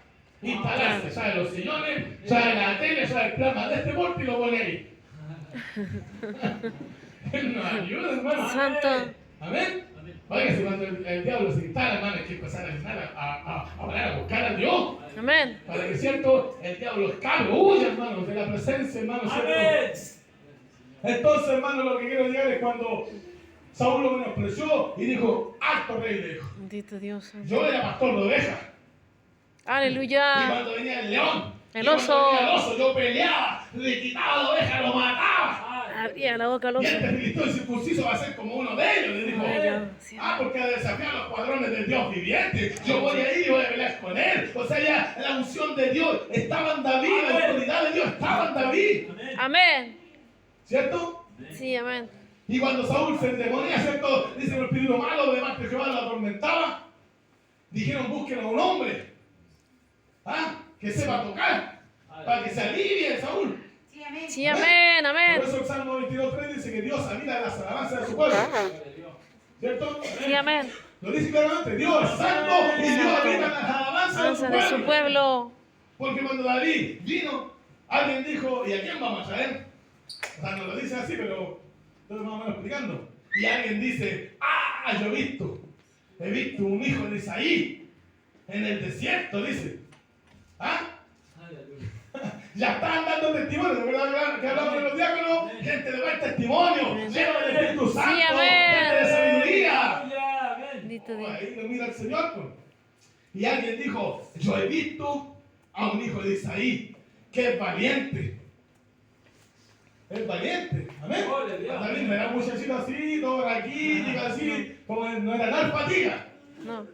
instalarse, sabe los sillones, sabe la tele, sabe el plasma de este porte y lo pone ahí. Él nos ayuda, hermano. Santo. Amén. Oiga, si cuando el diablo se instala, hermano, hay que empezar a buscar a Dios. Amén. Para que, cierto, el diablo escape, huya, hermano, de la presencia, hermano, Amén. cierto. Entonces, hermano, lo que quiero llegar es cuando Saúl lo menospreció y dijo, alto rey, le dijo. Bendito Dios. Santo. Yo era pastor de ovejas. Y Aleluya. cuando venía el león, El y cuando oso. venía el oso, yo peleaba, le quitaba la oveja, lo mataba. Abría la boca al Y oso. este filisteo incircunciso va a ser como uno de ellos, le dijo. Aleluya. Sí, Porque ha desafiado los cuadrones del Dios viviente. Yo voy a ir y voy a pelear con él. O sea, ya la unción de Dios estaba en David, la autoridad de Dios estaba en David. amén. ¿Cierto? Sí, amén. Y cuando Saúl se endemonía, ¿cierto? Dice el espíritu malo, además que Jehová lo atormentaba. Dijeron, busquen a un hombre. Que sepa tocar. Para que se alivie Saúl. Sí, amén, amén. Por eso el Salmo 22:3 dice que Dios habita en las alabanzas de su pueblo. ¿Cierto? Sí, amén. Lo dice claramente, Dios es santo y Dios habita en las alabanzas Alabanza de de su su pueblo. pueblo. Porque cuando David vino, alguien dijo, ¿y a quién vamos a traer? O sea, no lo dice así, pero estoy más o menos explicando. Y alguien dice, yo he visto un hijo de Isaí en el desierto, dice. Ya están dando testimonio, ¿verdad? Que hablamos de los diáconos, gente de buen testimonio, lleno del Espíritu Santo, Sí, amén. gente de sabiduría. Bendito Dios. Ahí lo mira el Señor. Pues. Y alguien dijo, yo he visto a un hijo de Isaí que es valiente. Es valiente. Amén. También era un muchachito así, todo raquítico, así, como no era tal fatiga. No.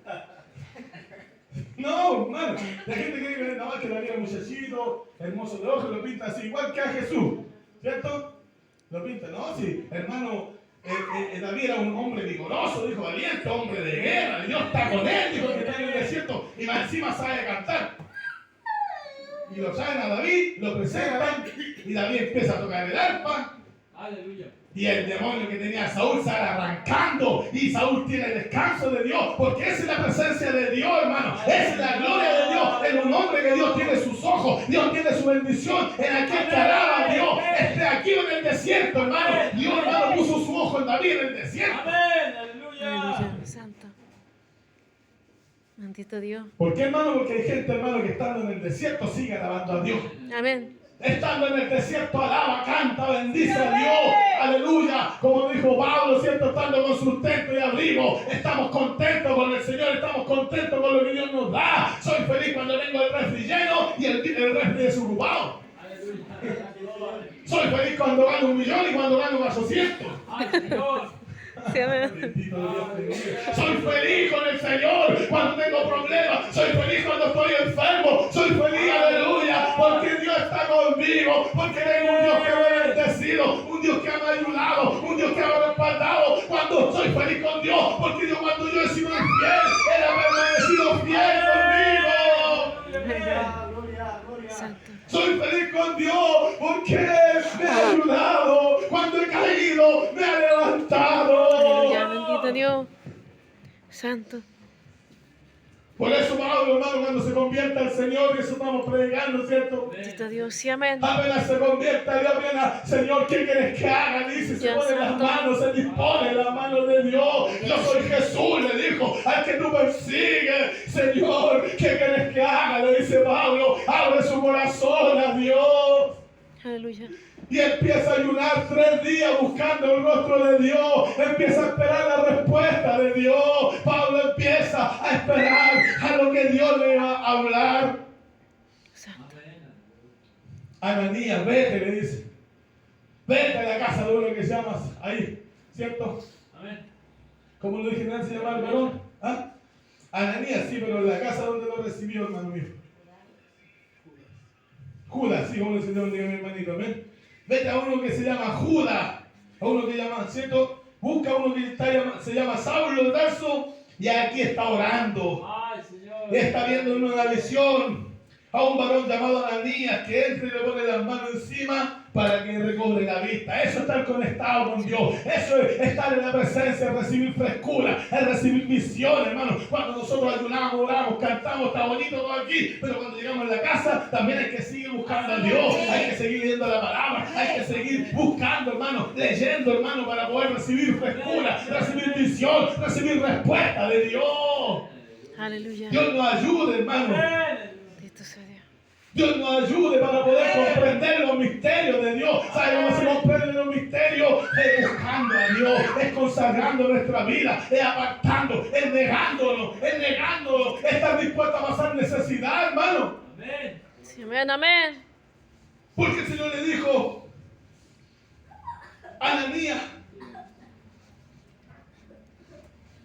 No, hermano. La gente cree que nada más que David era muchachito, hermoso de ojos, lo pinta así, igual que a Jesús. ¿Cierto? Lo pinta, no, sí, hermano. David era un hombre vigoroso, dijo valiente, hombre de guerra, Dios está con él, dijo que está en el desierto y más encima sabe cantar. Y lo traen a David, lo presentan y David empieza a tocar el arpa. Aleluya. Y el demonio que tenía Saúl sale arrancando y Saúl tiene el descanso de Dios, porque esa es la presencia de Dios, hermano. Esa es la gloria de Dios en un hombre que Dios tiene sus ojos, Dios tiene su bendición en aquel que alaba a Dios. Aquí en el desierto, hermano. Dios, hermano, puso su ojo en David en el desierto. Amén. Aleluya. Aleluya. Santo. Bendito Dios. ¿Por qué, hermano? Porque hay gente, hermano, que estando en el desierto sigue alabando a Dios. Amén. Estando en el desierto, alaba, canta, bendice a Dios. Aleluya. Como dijo Pablo, ¿cierto? Estando con sustento y abrigo. Estamos contentos con el Señor. Estamos contentos con lo que Dios nos da. Soy feliz cuando tengo el refri lleno y el refri desocupado. Soy feliz cuando gano 1 millón y cuando gano 800. Sí, amén. Bendito Dios te bendiga. Soy feliz con el Señor cuando tengo problemas. Soy feliz cuando estoy enfermo. Soy feliz, aleluya, porque Dios está conmigo. Porque tengo un Dios que me ha bendecido, un Dios que me ha ayudado, un Dios que me ha respaldado. Cuando soy feliz con Dios, porque Dios, cuando yo he sido infiel, Él ha permanecido fiel conmigo. Santo. Soy feliz con Dios porque me ha ayudado. Cuando he caído, me ha levantado. Aleluya. Bendito Dios. Santo. Por eso, Pablo, hermano, cuando se convierta el Señor, y eso estamos predicando, ¿cierto? Bendito Dios, sí, amén. Apenas se convierta, Dios, apenas, Señor, ¿qué quieres que haga? Dice, se Dios pone las santo. manos, se dispone las manos de Dios. Yo soy Jesús, le dijo, al que tú persigues, Señor, ¿qué quieres que haga? Le dice Pablo, abre su corazón a Dios. Aleluya. Y empieza a ayunar 3 días buscando el rostro de Dios. Empieza a esperar la respuesta de Dios. Pablo empieza a esperar a lo que Dios le va a hablar. Santo. Ananías, vete, le dice. Vete a la casa de uno que se llama ahí, ¿cierto? Amén. ¿Cómo lo original se llama el varón? ¿Ah? Ananías, sí, pero en la casa donde lo recibió, hermano mío. Judas, sí, como lo enseñó mi hermanito, amén. Vete a uno que se llama Judas, a uno que llama, ¿cierto? Busca a uno que se llama Saulo de Tarso y aquí está orando. Ay, Señor. Y está viendo en una visión a un varón llamado Ananías que entra y le pone las manos encima para que recobre la vista. Eso es estar conectado con Dios. Eso es estar en la presencia, recibir frescura, es recibir visión, hermano. Cuando nosotros ayunamos, oramos, cantamos, está bonito todo aquí, pero cuando llegamos a la casa también hay que seguir buscando a Dios, hay que seguir leyendo la palabra, hay que seguir buscando, hermano, leyendo, hermano, para poder recibir frescura, recibir visión, recibir respuesta de Dios. Aleluya. Dios nos ayude, hermano. Bendito sea Dios. Dios nos ayude para poder comprender los misterios de Dios. ¿Sabe cómo se comprenden los misterios? Es buscando a Dios, es consagrando nuestra vida, es apartando, es negándonos, es estar dispuesto a pasar necesidad, hermano. Amén. Sí, amén, amén. Porque el Señor le dijo a Ananías,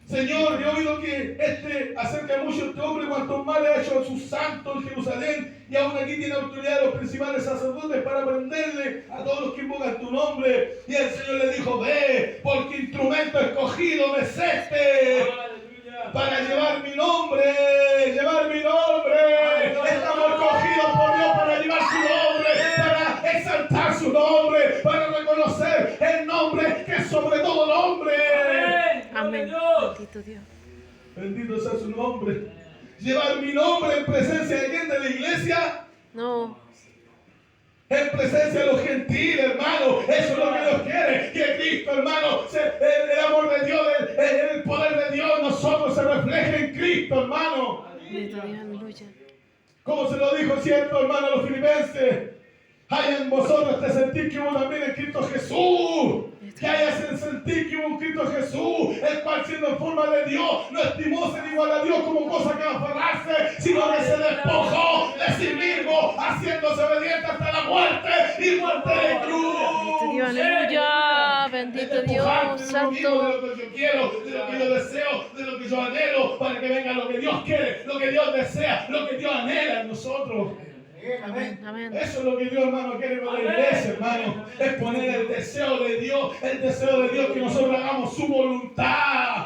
Señor, yo he oído que acerca mucho este hombre cuanto mal ha hecho a sus santos en Jerusalén y aún aquí tiene autoridad de los principales sacerdotes para prenderle a todos los que invocan tu nombre. Y el Señor le dijo, ve, porque instrumento escogido me es este Aleluya. para llevar mi nombre, llevar mi nombre. Estamos escogidos por Dios para llevar su nombre, para exaltar su nombre, para reconocer el nombre que es sobre todo nombre. Amén. Dios. Bendito Dios. Bendito sea su nombre. Llevar mi nombre en presencia de quién, de la iglesia, No. en presencia de los gentiles, hermano. Eso es lo que Dios quiere. Que Cristo, hermano, el amor de Dios, el poder de Dios, nosotros se refleje en Cristo, hermano. Bendito Dios, aleluya. Como se lo dijo, cierto, hermano, a los filipenses. Hay en vosotros este sentir que hubo también en Cristo Jesús. Que haya ese sentir que hubo en Cristo Jesús, el cual siendo en forma de Dios, no estimó ser igual a Dios como cosa que aferrarse, sino que se despojó de sí mismo, haciéndose obediente hasta la muerte y muerte de cruz. Bendito Dios, aleluya. Bendito Dios, Despojarte de lo mismo, de santo. lo que yo quiero, de lo que yo deseo, de lo que yo anhelo, para que venga lo que Dios quiere, lo que Dios desea, lo que Dios anhela en nosotros. Amén, amén. Eso es lo que Dios, hermano, quiere con la iglesia, hermano. Es poner el deseo de Dios que nosotros hagamos su voluntad.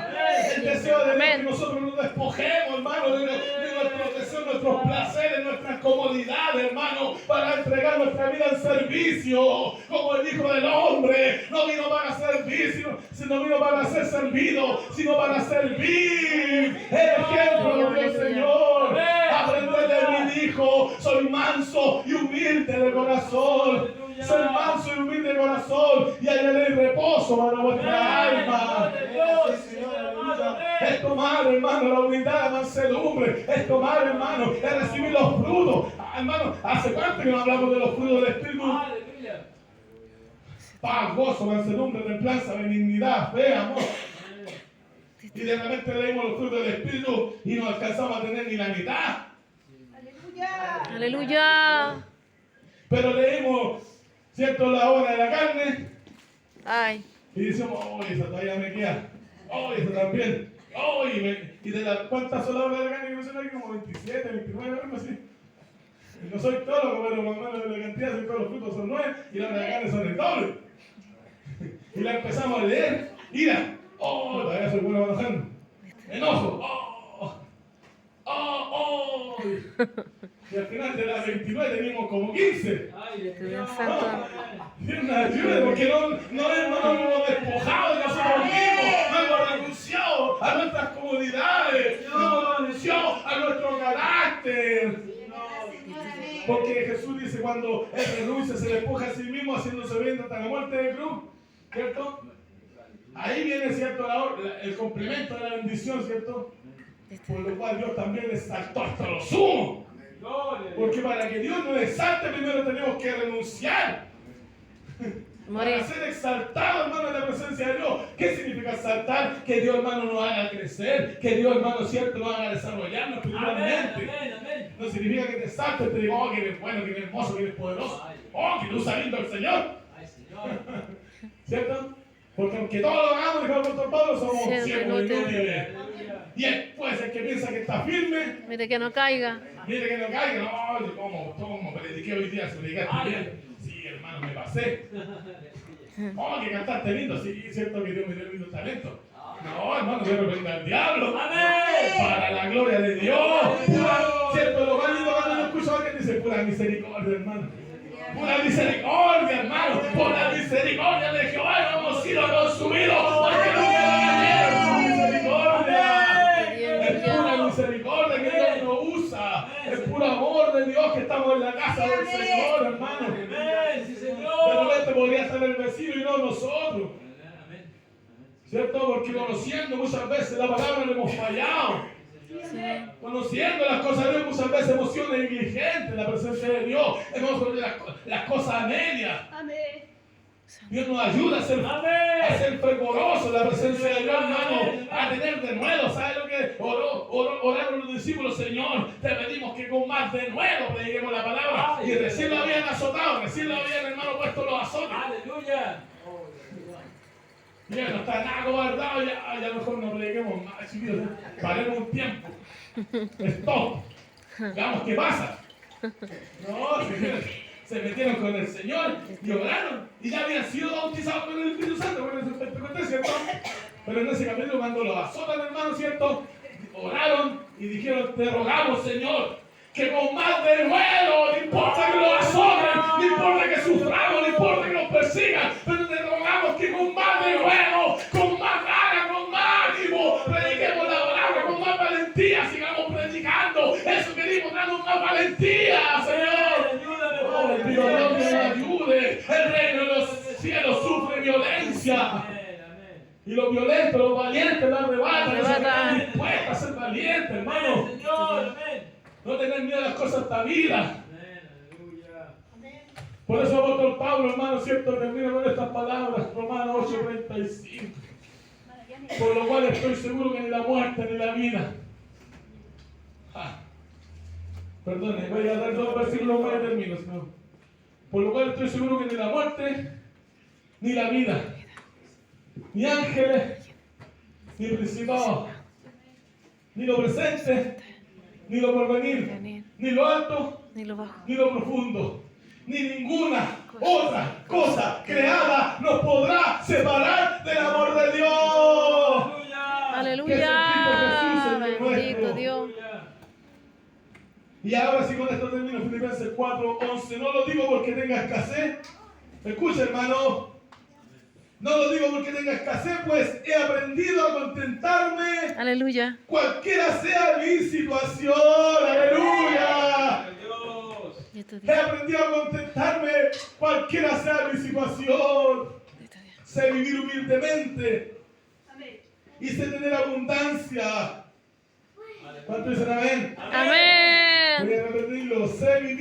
El deseo de Dios que nosotros nos despojemos, hermano, de nuestros deseos, nuestros placeres, nuestras comodidades, hermano, para entregar nuestra vida en servicio, como el Hijo del Hombre. No vino para servir, sino vino para ser servido, sino para servir. El ejemplo del Señor. Aprender de mi Hijo, soy manso y humilde de corazón. Ser manso y humilde de corazón y hallaré reposo para vuestra alma. Es tomar, hermano, la humildad, la mansedumbre. Es tomar, hermano, es recibir los frutos. Hermano, ¿hace cuánto que no hablamos de los frutos del Espíritu? Aleluya. Paz, gozo, mansedumbre, templanza, benignidad, fe, amor. Y de repente leímos los frutos del Espíritu y no alcanzamos a tener ni la mitad. Aleluya. Pero leímos, ¿cierto?, la obra de la carne Ay. y decimos, oh, esa todavía me queda, oh, esa también, oh, y de las cuántas son las obras de la carne que mencioné aquí, como 27, 29, algo así. Y no soy teólogo, pero más o menos de la cantidad, de todos los frutos son 9 y las obras de la carne son el doble. Y la empezamos a leer, ira, oh, todavía soy bueno manejando, enojo, oh. Y al final de las 29 teníamos como 15. Ay, Dios santo. Dios nos ayude, porque no nos hemos despojado de nosotros mismos, no hemos renunciado a nuestras comodidades, no hemos renunciado a Porque Jesús dice cuando Él renuncia, se le empuja a sí mismo haciéndose bien hasta la muerte de cruz, ¿cierto? Ahí viene, ¿cierto? El complemento de la bendición, ¿cierto? Por lo cual Dios también le exaltó hasta lo sumo. Porque para que Dios nos exalte primero tenemos que renunciar. Para ser exaltado, hermano, en la presencia de Dios. ¿Qué significa exaltar? Que Dios, hermano, nos haga crecer. Que Dios, hermano, cierto, nos haga desarrollarnos espiritualmente. No significa que te exaltes, te digo, oh, que eres bueno, que eres hermoso, que eres poderoso. Oh, que tú usas lindo al Señor. ¿Cierto? Porque aunque todos lo hagamos, dijo el apóstol Pablo, somos siervos inútiles. Y después el que piensa que está firme, Mire que no caiga. mire que no caiga. No, yo como prediqué hoy día, se predicaste bien. Sí, hermano, me pasé. Oh, que cantaste lindo. Sí, es cierto que Dios me dio lindo talento. No, hermano, yo reprenda al diablo. Para la gloria de Dios. Cierto, lo más lindo cuando yo escucho a alguien dice, pura misericordia, hermano. Pura misericordia, hermano. Por la misericordia de Jehová hemos sido consumidos. Porque no queda su misericordia. Es pura misericordia que Dios nos usa. Es puro amor de Dios que estamos en la casa del Señor, hermano. De repente podría estar el vecino y no nosotros. ¿Cierto? Porque conociendo muchas veces la palabra le hemos fallado. Conociendo las cosas de Dios muchas veces hemos sido negligentes en la presencia de Dios. Hemos hecho las cosas a medias. Dios nos ayuda a ser fervorosos en la presencia de Dios, hermano. A tener de nuevo. ¿Sabes lo que oraron los discípulos? Señor, te pedimos que con más de nuevo prediquemos la palabra. Y recién lo habían azotado, recién lo habían, hermano, puesto los azotes. Aleluya. Ya no está nada guardado, ya mejor no prediquemos más, chiquillos. Paremos un tiempo. Stop. Veamos qué pasa. No, se metieron con el Señor y oraron. Y ya habían sido bautizados con el Espíritu Santo. Bueno, eso es Pentecostés, ¿cierto? Pero en ese capítulo, cuando los azotan, hermano, ¿cierto? Oraron y dijeron, te rogamos, Señor, que con más de nuevo, no importa que los azoten, no importa que suframos, no importa que nos persigan, pero te rogamos que con más de nuevo, con más ganas, con más ánimo, prediquemos la palabra, con más valentía, sigamos predicando. Eso queremos, darnos más valentía, Señor. Oh, le pido a Dios que nos ayude. El reino de los cielos sufre violencia. Y los violentos, los valientes la arrebatan. Están dispuestos a ser valientes, hermano. No tener miedo a las cosas de esta vida. Por eso el apóstol Pablo, hermano, cierto, termina con estas palabras, Romanos 8:35. Por lo cual estoy seguro que ni la muerte ni la vida. Perdone, voy a dar dos versículos más y termino. ¿No? Por lo cual estoy seguro que ni la muerte ni la vida, ni ángeles, ni principados, ni lo presente, ni lo porvenir, ni lo alto, Ni lo bajo. ni lo profundo, ni ninguna otra cosa creada nos podrá separar del amor de Dios. Aleluya. Bendito Dios. Y ahora sí, con esto termino. Filipenses 4:11. No lo digo porque tenga escasez. Escucha, hermano. No lo digo porque tenga escasez, pues he aprendido a contentarme. Aleluya. Cualquiera sea mi situación. Aleluya. He aprendido a contentarme cualquiera sea mi situación. Sé vivir humildemente. Y sé tener abundancia. ¿Cuántos dicen amén? Amén. Voy a repetirlo. Sé vivir